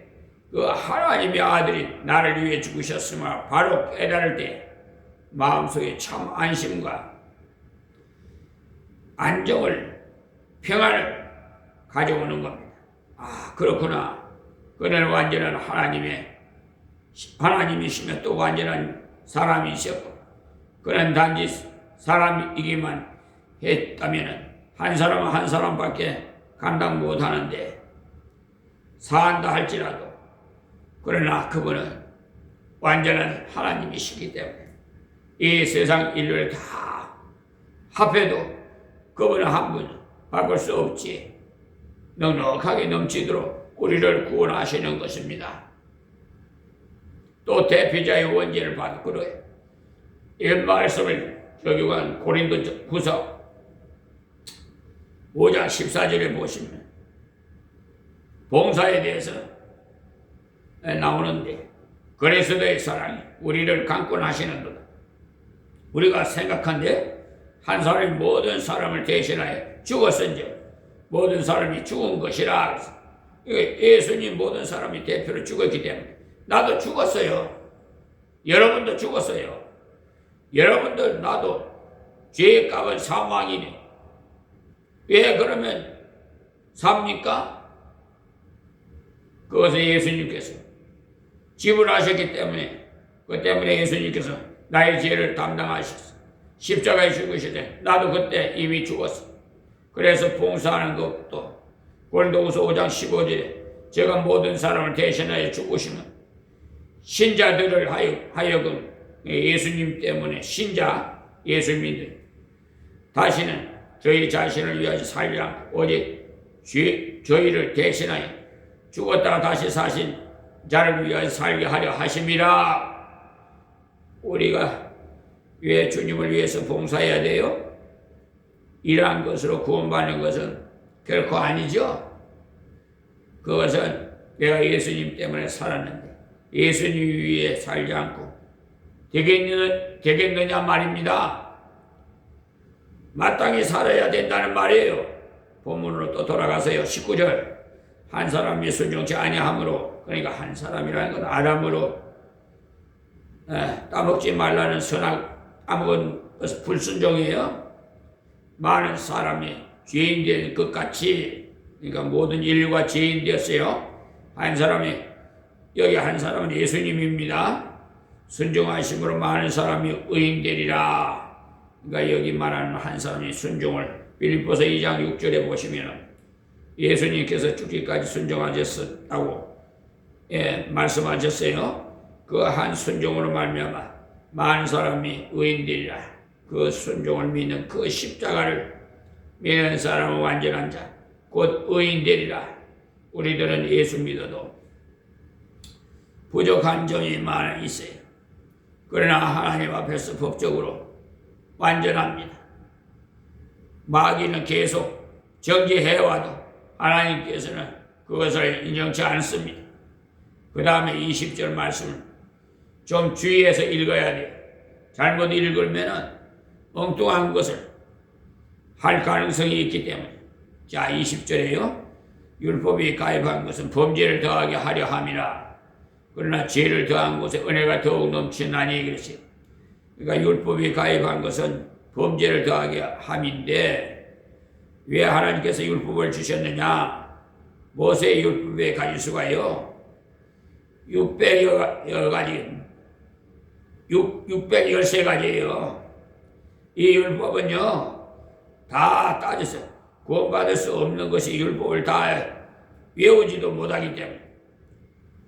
그 하나님의 아들이 나를 위해 죽으셨음을 바로 깨달을 때 마음속에 참 안심과 안정을, 평안을 가져오는 겁니다. 아, 그렇구나. 그는 완전한 하나님이시며 또 완전한 사람이셨고, 그는 단지 사람이기만 했다면 한 사람은 한 사람밖에 감당 못하는데 사한다 할지라도, 그러나 그분은 완전한 하나님이시기 때문에 이 세상 인류를 다 합해도 그분은 한 분 바꿀 수 없지. 넉넉하게 넘치도록 우리를 구원하시는 것입니다. 또 대표자의 원죄를 받고요. 이 말씀을 적용한 고린도후서 5장 14절에 보시면 봉사에 대해서 나오는데 그리스도의 사랑이 우리를 강권하시는도다. 우리가 생각한데 한 사람이 모든 사람을 대신하여 죽었은즉 모든 사람이 죽은 것이라. 예수님 모든 사람이 대표로 죽었기 때문에 나도 죽었어요. 여러분도 죽었어요. 여러분들 나도 죄의 값은 사망이네. 왜 그러면 삽니까? 그것은 예수님께서 지불하셨기 때문에, 그 때문에 예수님께서 나의 죄를 담당하셨어. 십자가에 죽으시되 나도 그때 이미 죽었어. 그래서 봉사하는 것도 고린도후서 5장 15절에 제가 모든 사람을 대신하여 죽으시면 신자들을 하여금 예수님 때문에 신자, 예수 믿는 다시는 저희 자신을 위하여 살지 않고 오직 저희를 대신하여 죽었다가 다시 사신 자를 위하여 살게 하려 하심이라. 우리가 왜 주님을 위해서 봉사해야 돼요? 이러한 것으로 구원받는 것은 결코 아니죠. 그것은 내가 예수님 때문에 살았는데 예수님 위해 살지 않고 되겠느냐 말입니다. 마땅히 살아야 된다는 말이에요. 본문으로 또 돌아가세요. 19절. 한 사람이 순종치 아니함으로, 그러니까 한 사람이라는 건 아담으로 따먹지 말라는 선악 따먹은 것은 불순종이에요. 많은 사람이 죄인 된 것 같이, 그러니까 모든 인류가 죄인 되었어요. 한 사람이, 여기 한 사람은 예수님입니다. 순종하심으로 많은 사람이 의인 되리라. 그러니까 여기 말하는 한 사람이 순종을 빌립보서 2장 6절에 보시면 예수님께서 죽기까지 순종하셨다고 말씀하셨어요. 그 한 순종으로 말미암아 많은 사람이 의인 되리라. 그 순종을 믿는 그 십자가를 믿는 사람은 완전한 자, 곧 의인 되리라. 우리들은 예수 믿어도 부족한 점이 많아 있어요. 그러나 하나님 앞에서 법적으로 완전합니다. 마귀는 계속 정죄해와도 하나님께서는 그것을 인정치 않습니다. 그 다음에 20절 말씀을 좀 주의해서 읽어야 돼요. 잘못 읽으면 엉뚱한 것을 할 가능성이 있기 때문에. 자, 20절에요. 율법이 가입한 것은 범죄를 더하게 하려 함이라. 그러나 죄를 더한 곳에 은혜가 더욱 넘치나니 그렇지. 그러니까 율법이 가입한 것은 범죄를 더하게 함인데 왜 하나님께서 율법을 주셨느냐? 모세의 율법에 가질 수가요 613가지예요. 이 율법은요 다 따져서 구원받을 수 없는 것이 율법을 다 외우지도 못하기 때문에,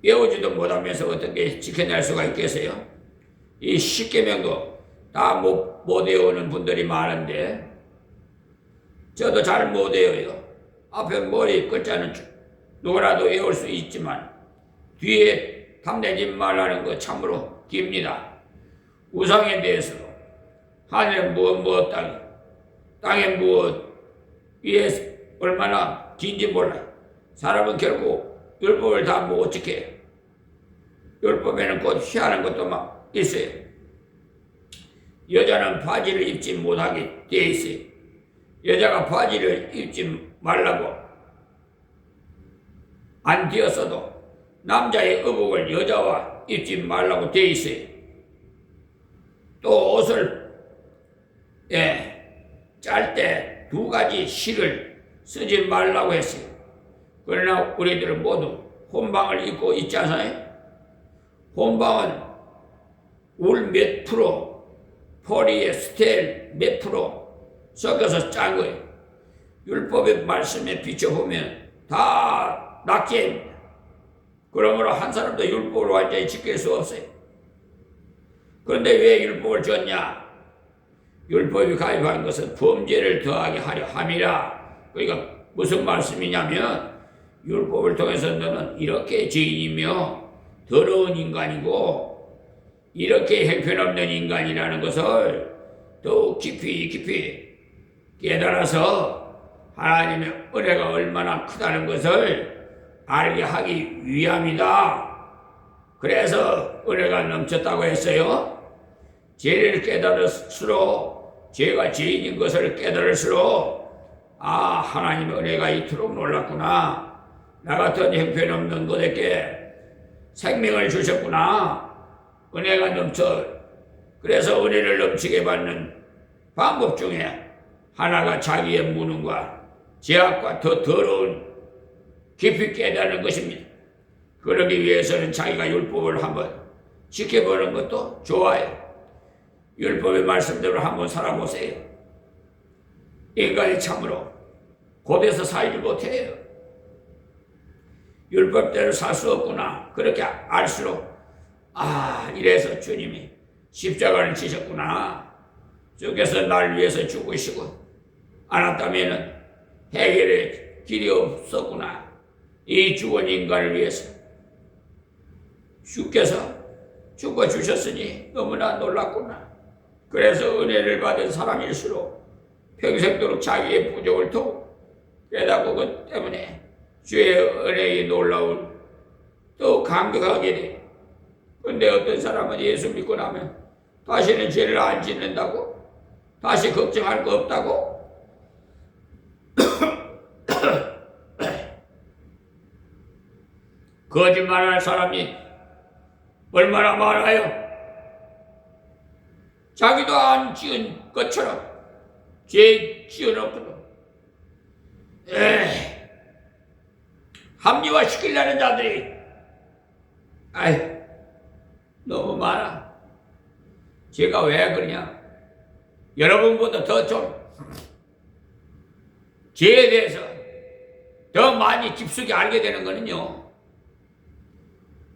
외우지도 못하면서 어떻게 지켜낼 수가 있겠어요? 이 십계명도 다 못 외우는 분들이 많은데 저도 잘 못 외워요. 앞에 머리 글자는 누구라도 외울 수 있지만 뒤에 탐내지 말라는 거 참으로 깁니다. 우상에 대해서도 하늘에 무엇 땅에 무엇 위에 얼마나 긴지 몰라요. 사람은 결국 율법을 다 못 지켜요. 율법에는 곧 피하는 것도 막 있어요. 여자는 바지를 입지 못하게 돼 있어요. 여자가 바지를 입지 말라고 안 되었어도 남자의 의복을 여자와 입지 말라고 돼 있어요. 또 옷을 짤 때 2가지 실을 쓰지 말라고 했어요. 그러나 우리들은 모두 혼방을 입고 있지 않아요? 혼방은 울 몇 프로, 포리에 스테일 몇 프로 섞어서 짠 거예요. 율법의 말씀에 비춰보면 다 낙제입니다. 그러므로 한 사람도 율법을 완전히 지킬 수 없어요. 그런데 왜 율법을 줬냐? 율법이 가입한 것은 범죄를 더하게 하려 함이라. 그러니까 무슨 말씀이냐면 율법을 통해서 너는 이렇게 죄인이며 더러운 인간이고 이렇게 형편없는 인간이라는 것을 더욱 깊이 깨달아서 하나님의 은혜가 얼마나 크다는 것을 알게 하기 위함이다. 그래서 은혜가 넘쳤다고 했어요. 죄를 깨달을수록, 죄가 죄인인 것을 깨달을수록 하나님의 은혜가 이토록 놀랐구나. 나 같은 형편없는 것에게 생명을 주셨구나. 은혜가 넘쳐. 그래서 은혜를 넘치게 받는 방법 중에 하나가 자기의 무능과 죄악과 더 더러운 깊이 깨닫는 것입니다. 그러기 위해서는 자기가 율법을 한번 지켜보는 것도 좋아요. 율법의 말씀대로 한번 살아보세요. 인간이 참으로 곧에서 살지 못해요. 율법대로 살 수 없구나. 그렇게 알수록 이래서 주님이 십자가를 지셨구나. 주께서 날 위해서 죽으시고 않았다면 해결의 길이 없었구나. 이 죽은 인간을 위해서 주께서 죽어주셨으니 너무나 놀랐구나. 그래서 은혜를 받은 사람일수록 평생도록 자기의 부족을 더욱 깨닫고 그 때문에 주의 은혜의 놀라운 더욱 감격하게 돼. 근데 어떤 사람은 예수 믿고 나면 다시는 죄를 안 짓는다고? 다시 걱정할 거 없다고? 거짓말할 사람이 얼마나 많아요. 자기도 안 지은 것처럼 죄 지어놓고도 합리화시키려는 자들이 너무 많아. 제가 왜 그러냐? 여러분보다 더 좀 죄에 대해서 더 많이 깊숙이 알게 되는 거는요,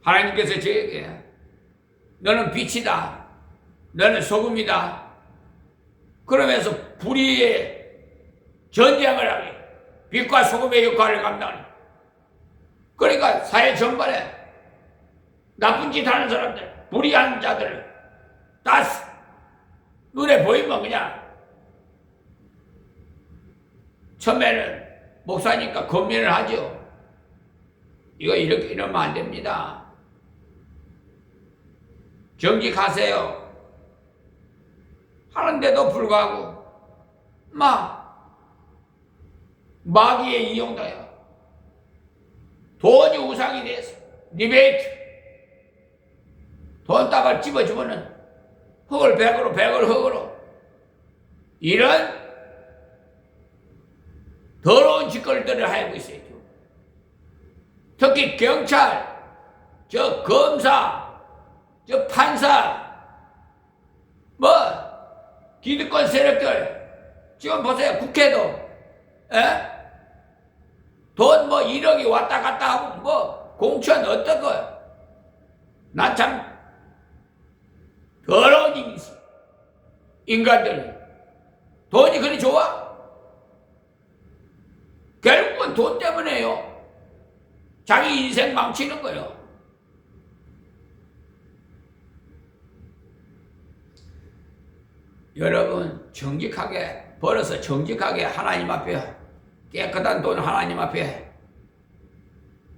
하나님께서 저에게 너는 빛이다, 너는 소금이다 그러면서 불의의 전쟁을 하게 빛과 소금의 역할을 감당하는, 그러니까 사회 전반에 나쁜 짓 하는 사람들, 불의한 자들 다 눈에 보이면 그냥 처음에는 목사니까 권면을 하죠. 이거 이렇게 이러면 안 됩니다. 정직하세요. 하는데도 불구하고 마귀에 이용돼요. 돈이 우상이 돼서 리베이트, 돈다발 집어주면은 흙을 백으로, 백을 흙으로, 이런 더러운 짓거리들을 하고 있어요. 특히 경찰, 저 검사, 저 판사, 기득권 세력들, 지금 보세요. 국회도, 돈 1억이 왔다 갔다 하고, 공천 어떻고, 난 참, 더러운 인간들. 돈이 그리 좋아? 결국은 돈 때문에요. 자기 인생 망치는 거예요. 여러분, 정직하게 벌어서 정직하게 하나님 앞에, 깨끗한 돈 하나님 앞에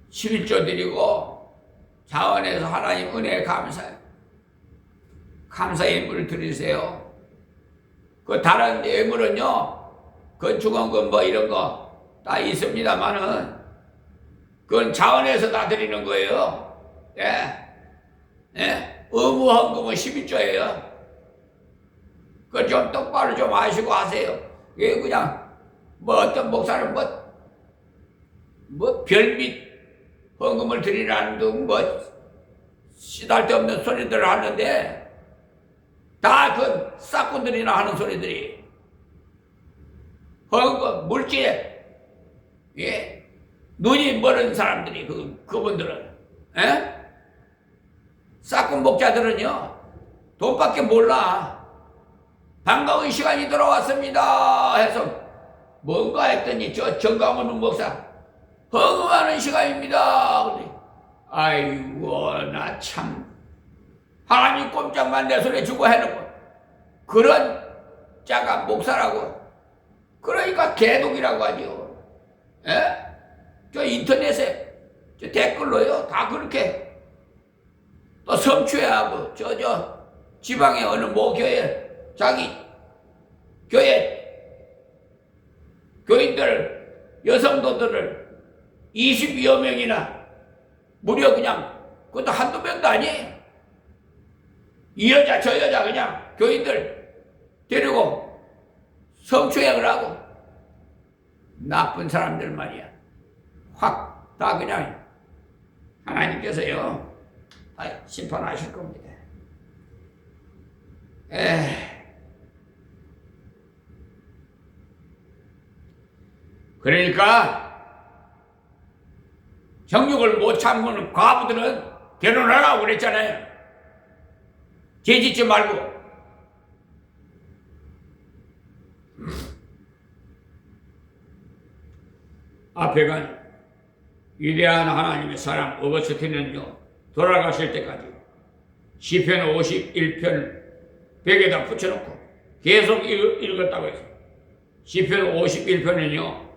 11조 드리고 자원해서 하나님 은혜에 감사의 예물을 드리세요. 그 다른 예물은요, 건축원금 이런 거 다 있습니다만은 그건 자원해서 다 드리는 거예요. 의무 헌금은 12조예요. 그거 좀 똑바로 좀 아시고 하세요. 이게 그냥 어떤 목사는 별빛 헌금을 드리라는 등 시달데없는 소리들을 하는데 다 그 싹꾼들이나 하는 소리들이 헌금 물질에 눈이 멀은 사람들이 그분들은 싹꾼 목자들은요 돈밖에 몰라. 반가운 시간이 돌아왔습니다 해서 뭔가 했더니 저 정강원 목사 헌금하는 시간입니다. 아이고 나 참 하나님 꼼짝만 내 손에 주고 해놓고 그런 자가 목사라고. 그러니까 개독이라고 하죠. 저 인터넷에 저 댓글로요 다 그렇게 또 성추행하고 저 지방의 어느 교회 자기 교회 교인들 여성도들을 22여 명이나 무려 그냥 그것도 한두 명도 아니에요. 이 여자 저 여자 그냥 교인들 데리고 성추행을 하고 나쁜 사람들 말이야. 확 다 그냥 하나님께서요 다 심판하실 겁니다. 그러니까 정욕을 못 참고는 과부들은 결혼하라고 그랬잖아요. 죄 짓지 말고. 앞에 간 위대한 하나님의 사람 어거스틴은요, 돌아가실 때까지 시편 51편 벽에다 붙여놓고 계속 읽었다고 해서 시편 51편은요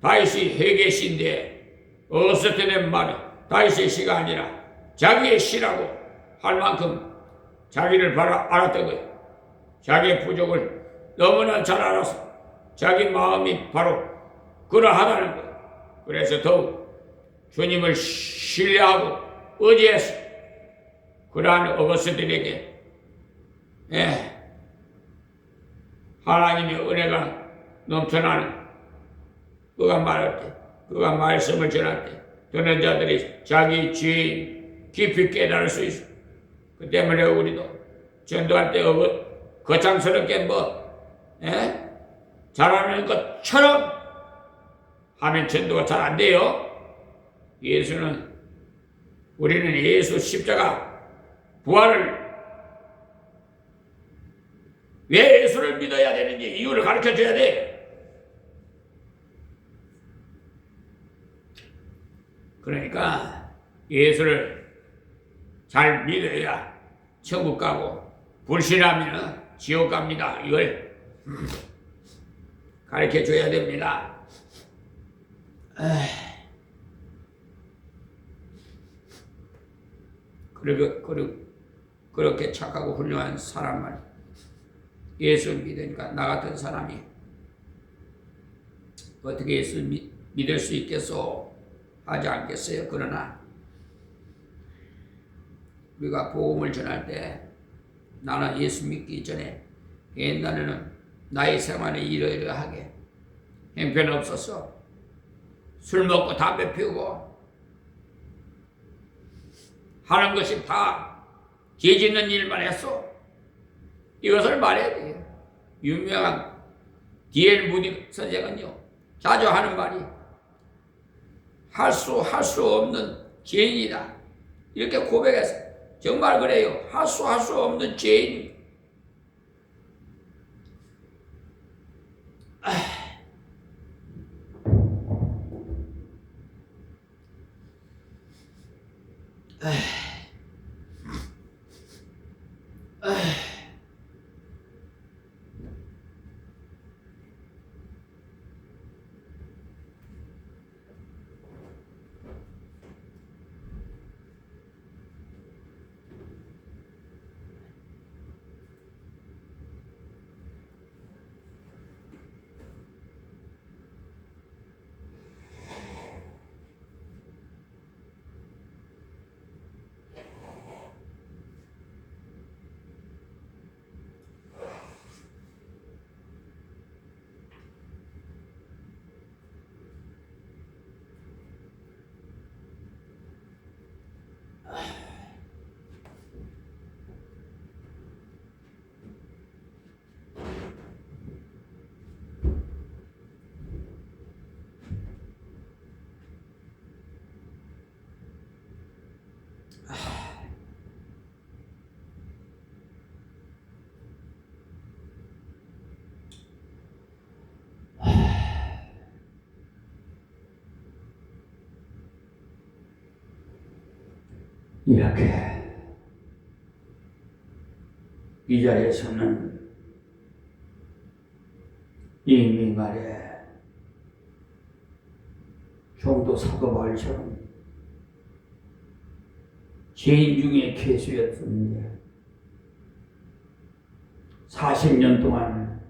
다윗이 회개시인데 어거스틴의 말은 다윗의 시가 아니라 자기의 시라고 할 만큼 자기를 알았던 거예요. 자기의 부족을 너무나 잘 알아서 자기 마음이 바로 그러하다는 거예요. 그래서 더욱 주님을 신뢰하고 의지해서 그러한 어거스틴에게 하나님의 은혜가 넘쳐나는 그가 말할 때, 그가 말씀을 전할 때 듣는 자들이 자기 죄인 깊이 깨달을 수 있어. 그 때문에 우리도 전도할 때 거창스럽게 잘하는 것처럼 하면 전도가 잘 안 돼요. 우리는 예수 십자가 부활을 왜 예수를 믿어야 되는지 이유를 가르쳐 줘야 돼. 그러니까 예수를 잘 믿어야 천국 가고 불신하면 지옥 갑니다. 이걸 가르쳐 줘야 됩니다. 그렇게 착하고 훌륭한 사람만 예수 믿으니까 나 같은 사람이 어떻게 예수 믿을 수 있겠소? 하지 않겠어요? 그러나 우리가 복음을 전할 때 나는 예수 믿기 전에 옛날에는 나의 생활에 이러이러하게 형편없었어. 술 먹고 담배 피우고 하는 것이 다 죄 짓는 일만 했어. 이것을 말해야 돼요. 유명한 D.L. 무디 선생은요 자주 하는 말이 할 수 없는 죄인이다. 이렇게 고백했어요. 정말 그래요. 할 수 없는 죄인. 이렇게 이 자리에서는 이미 말에 종도 사도 바울처럼 죄인 중에 괴수였었는데 40년 동안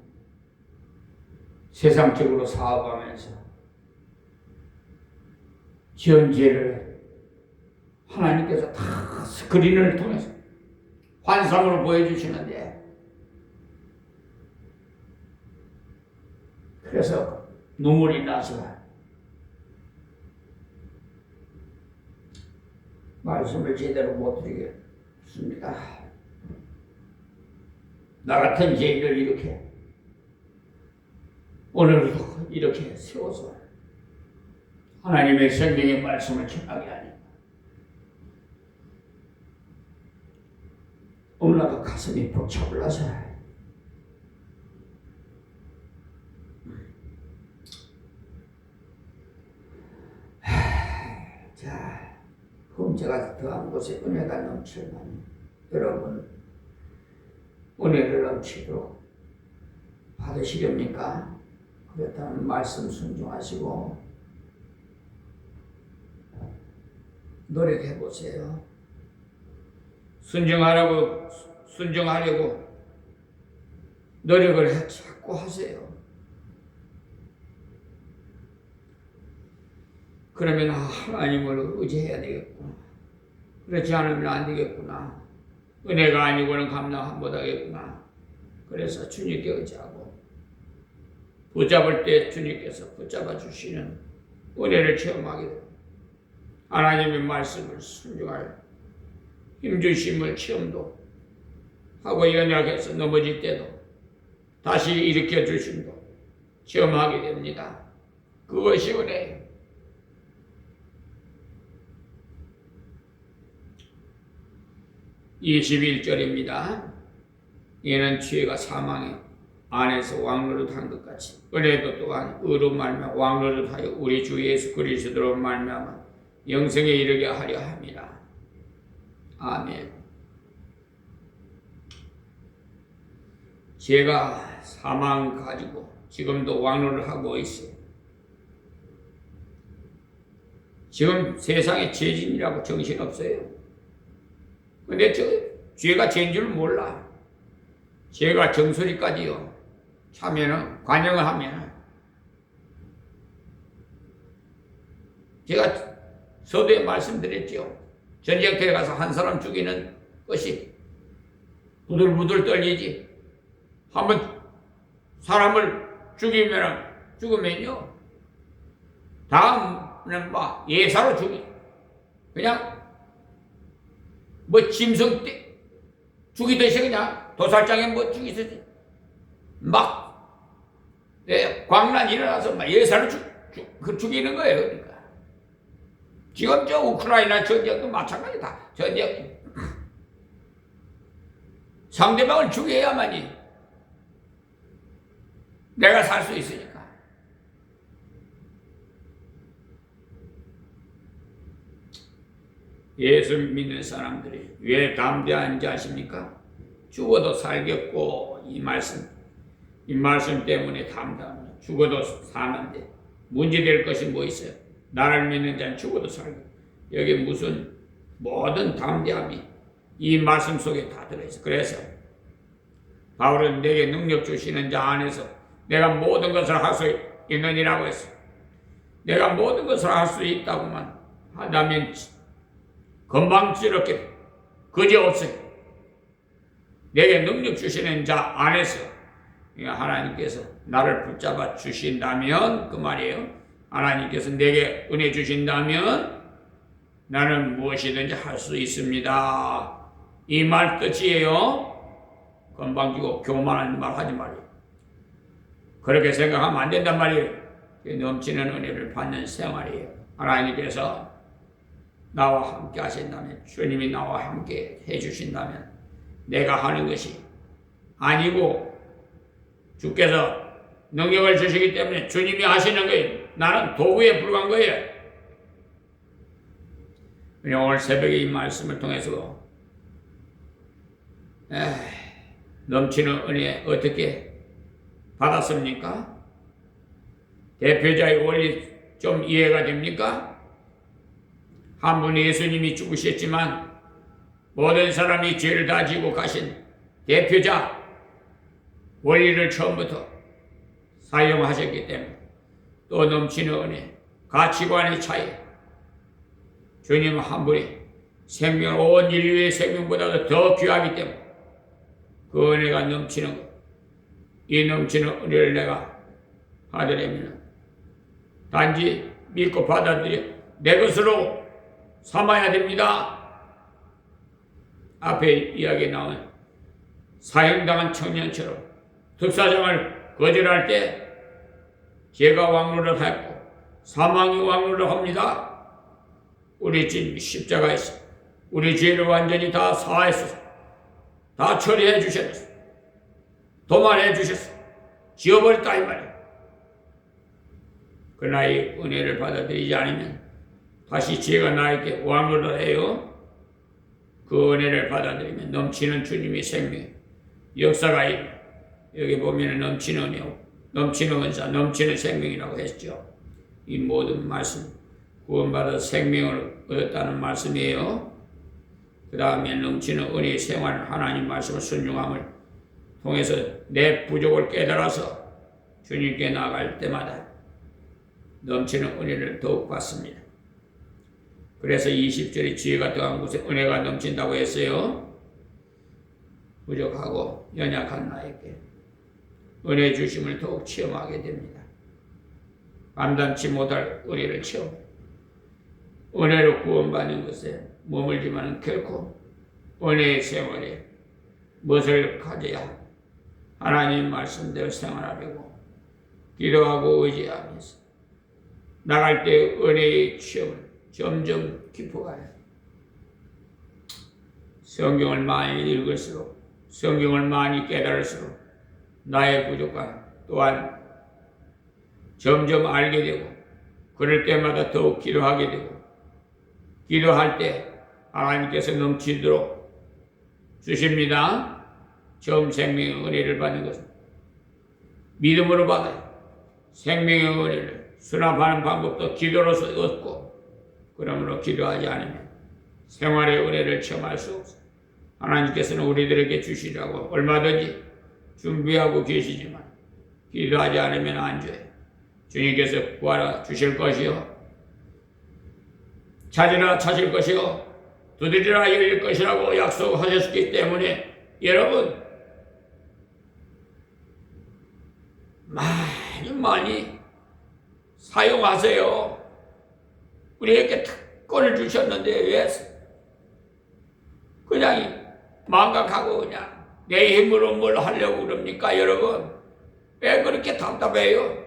세상적으로 사업하면서 지은 죄를 하나님께서 다 스크린을 통해서 환상으로 보여주시는데, 그래서 눈물이 나서 말씀을 제대로 못 드리겠습니다. 나 같은 죄인을 이렇게 오늘도 이렇게 세워서 하나님의 생명의 말씀을 전하게 하니 너무나도 가슴이 벅차올라서 흠죄가 더한 곳에 은혜가 넘치면 여러분 은혜를 넘치도록 받으시렵니까? 그렇다면 말씀 순종하시고 노력해 보세요. 순종하려고 노력을 자꾸 하세요. 그러면 하나님을 의지해야 되겠구나. 그렇지 않으면 안 되겠구나. 은혜가 아니고는 감당 못하겠구나. 그래서 주님께 의지하고 붙잡을 때 주님께서 붙잡아 주시는 은혜를 체험하게 됩니다. 하나님의 말씀을 순종할 힘주심을 체험도 하고 연약해서 넘어질 때도 다시 일으켜 주심도 체험하게 됩니다. 그것이 은혜예요. 21절입니다. 이는 죄가 사망의 안에서 왕노릇한 것 같이 은혜도 또한 의로 말미암아 왕노릇하여 우리 주 예수 그리스도로 말미암아 영생에 이르게 하려 함이라. 아멘. 죄가 사망 가지고 지금도 왕노를 하고 있어요. 지금 세상에 죄진이라고 정신없어요. 근데 죄가 죄인 줄 몰라. 죄가 정소리까지요. 차면은, 관영을 하면. 제가 서두에 말씀드렸죠. 전쟁터에 가서 한 사람 죽이는 것이 부들부들 떨리지. 한번 사람을 죽으면요. 다음은 예사로 그냥 짐승 때 죽이듯이 그냥 도살장에 죽이듯이 광란이 일어나서 예사로 죽이는 거예요. 그러니까 지금 우크라이나 전쟁도 마찬가지다. 전쟁 상대방을 죽여야만이 내가 살 수 있으니까. 예수 믿는 사람들이 왜 담대한지 아십니까? 죽어도 살겠고 이 말씀 때문에 담대합니다. 죽어도 사는데 문제될 것이 뭐 있어요? 나를 믿는 자는 죽어도 살고. 여기 무슨 모든 담대함이 이 말씀 속에 다 들어있어. 그래서 바울은 내게 능력 주시는 자 안에서 내가 모든 것을 할 수 있느니라고 했어. 내가 모든 것을 할 수 있다고만 하다면 건방지럽게 그지없어요. 내게 능력 주시는 자 안에서 하나님께서 나를 붙잡아 주신다면 그 말이에요. 하나님께서 내게 은혜 주신다면 나는 무엇이든지 할 수 있습니다. 이 말 뜻이에요. 건방지고 교만한 말 하지 말이에요. 그렇게 생각하면 안 된단 말이에요. 넘치는 은혜를 받는 생활이에요. 하나님께서 나와 함께 하신다면, 주님이 나와 함께 해주신다면 내가 하는 것이 아니고 주께서 능력을 주시기 때문에 주님이 하시는 거예요. 나는 도구에 불과한 거예요. 오늘 새벽에 이 말씀을 통해서 넘치는 은혜 어떻게 받았습니까? 대표자의 원리 좀 이해가 됩니까? 한 분 예수님이 죽으셨지만 모든 사람이 죄를 다 지고 가신 대표자 원리를 처음부터 사용하셨기 때문에 또 넘치는 은혜, 가치관의 차이, 주님 한 분이 생명, 온 인류의 생명보다도 더 귀하기 때문에 그 은혜가 넘치는 것, 이 넘치는 은혜를 내가 받으려면 단지 믿고 받아들여 내 것으로 삼아야 됩니다. 앞에 이야기에 나온 사형당한 청년처럼 특사장을 거절할 때 죄가 왕노를 했고 사망이 왕노를 합니다. 우리 주님 십자가에서 우리 죄를 완전히 다 사하셔서 다 처리해 주셨어. 도말해 주셨어. 지워버렸다 이 말이에요. 그러나 이 은혜를 받아들이지 않으면 다시 지혜가 나에게 왕을 해요. 그 은혜를 받아들이면 넘치는 주님의 생명, 역사가 여기 보면 넘치는 은혜, 넘치는 은사, 넘치는 생명이라고 했죠. 이 모든 말씀, 구원받아 생명을 얻었다는 말씀이에요. 그 다음에 넘치는 은혜의 생활, 하나님 말씀을 순종함을 통해서 내 부족을 깨달아서 주님께 나아갈 때마다 넘치는 은혜를 더욱 받습니다. 그래서 20절에 지혜가 더한 곳에 은혜가 넘친다고 했어요. 부족하고 연약한 나에게 은혜 주심을 더욱 체험하게 됩니다. 감당치 못할 은혜를 체험. 은혜로 구원받는 것에 머물지만 결코 은혜의 생활에 무엇을 가져야 하나님 말씀대로 생활하려고 기도하고 의지하면서 나갈 때 은혜의 체험을 점점 깊어가요. 성경을 많이 읽을수록, 성경을 많이 깨달을수록 나의 부족함 또한 점점 알게 되고, 그럴 때마다 더욱 기도하게 되고, 기도할 때 하나님께서 넘치도록 주십니다. 처음 생명의 은혜를 받는 것은 믿음으로 받아요. 생명의 은혜를 수납하는 방법도 기도로서 얻고, 그러므로 기도하지 않으면 생활의 은혜를 체험할 수 없어요. 하나님께서는 우리들에게 주시라고 얼마든지 준비하고 계시지만 기도하지 않으면 안 줘요. 주님께서 구하라 주실 것이요, 찾으라 찾을 것이요, 두드리라 열릴 것이라고 약속하셨기 때문에 여러분 많이 사용하세요. 우리에게 특권을 주셨는데 왜 그냥 망각하고 그냥 내 힘으로 뭘 하려고 그럽니까? 여러분 왜 그렇게 답답해요?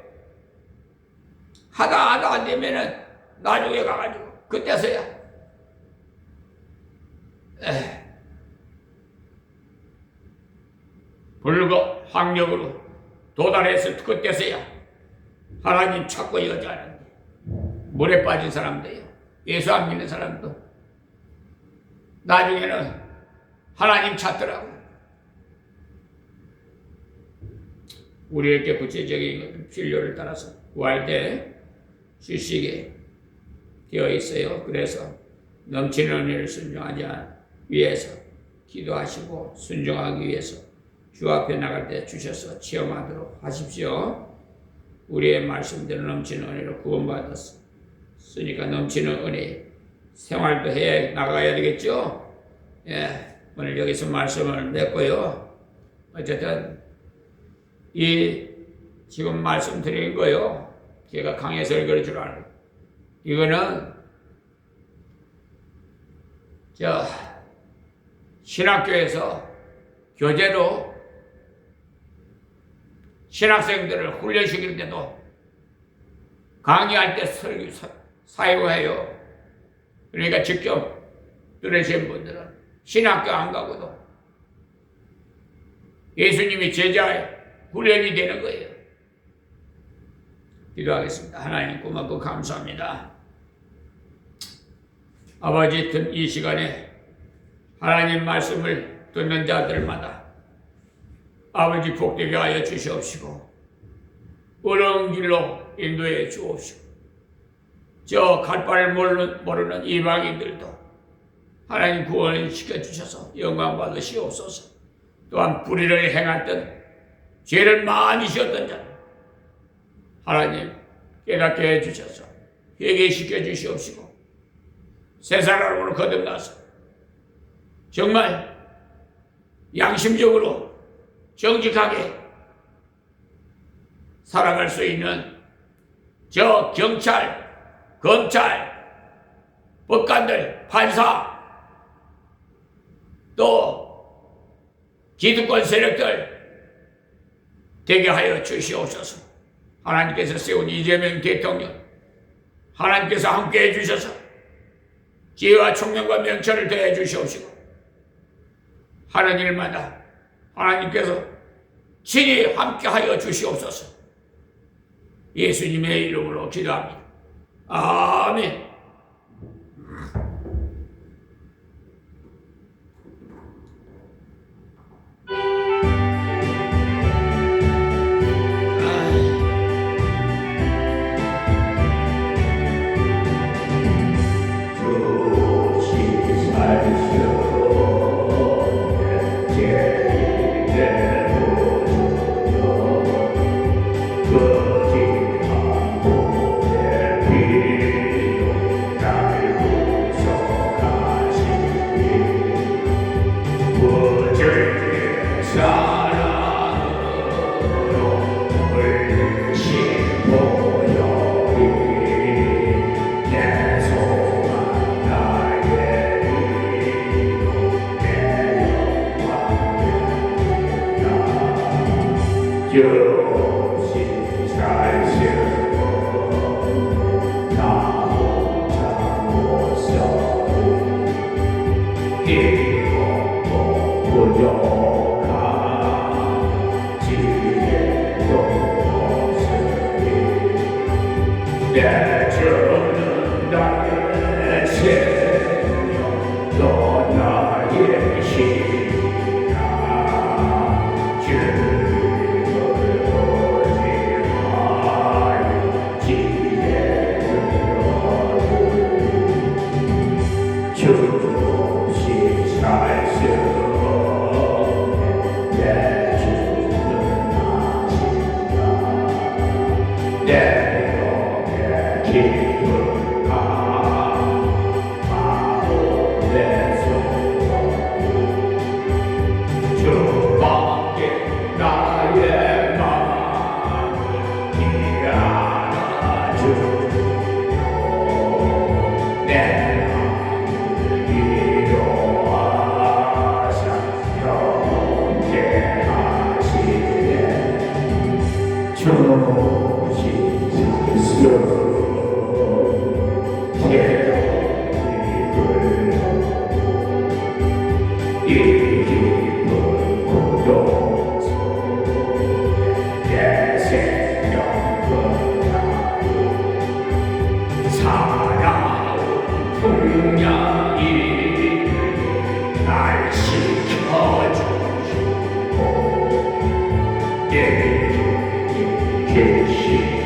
하다 안 되면은 나중에 가가지고 그때서야 불과 학력으로 도달해서 그때서야 하나님 찾고 여자는 물에 빠진 사람도요, 예수 안 믿는 사람도 나중에는 하나님 찾더라고. 우리에게 구체적인 필요를 따라서 구할 때 주시게 되어 있어요. 그래서 넘치는 은혜를 순종하지 위해서 기도하시고 순종하기 위해서 주 앞에 나갈 때 주셔서 체험하도록 하십시오. 우리의 말씀대로 넘치는 은혜로 구원받았어. 쓰니까 넘치는 은혜 생활도 해 나가야 되겠죠. 오늘 여기서 말씀을 맺고요. 어쨌든 이 지금 말씀드린 거요, 제가 강의 설교를 줄 알고, 이거는 신학교에서 교재로 신학생들을 훈련시킬 때도 강의할 때 사용해요. 그러니까 직접 들으신 분들은 신학교 안 가고도 예수님이 제자의 훈련이 되는 거예요. 기도하겠습니다. 하나님 고맙고 감사합니다. 아버지, 이 시간에 하나님 말씀을 듣는 자들마다 아버지 복되게 하여 주시옵시고 어려운 길로 인도해 주옵시고, 저 갈 바를 모르는 이방인들도 하나님 구원시켜 주셔서 영광 받으시옵소서. 또한 불의를 행했던 죄를 많이 지었던 자들 하나님 깨닫게 해주셔서 회개시켜 주시옵시고, 새 사람으로 거듭나서 정말 양심적으로 정직하게 살아갈 수 있는 저 경찰, 검찰, 법관들, 판사, 또 기득권 세력들 되게 하여 주시옵소서. 하나님께서 세운 이재명 대통령, 하나님께서 함께 해주셔서 지혜와 총명과 명철을 더해 주시옵시고, 하는 일마다 하나님께서 친히 함께 하여 주시옵소서. 예수님의 이름으로 기도합니다. 아멘. 주시 살시고 나보다 못살고 이곳 부족한 지혜도 없으니 내 주는 나의 생명 또 나의 힘이라 주를 고집하여 지혜를 얻으 주시 살수 내 주는 아시라 내 영의 기쁨아 바로 내 손 주밖에 나의 마음이 안아주며 내 마음을 위로하사 경계하시네 주시 살수 이 깊은 고독 속에 내 생명 끝나고 살아온 풍량이 날 지켜주시고 내 계신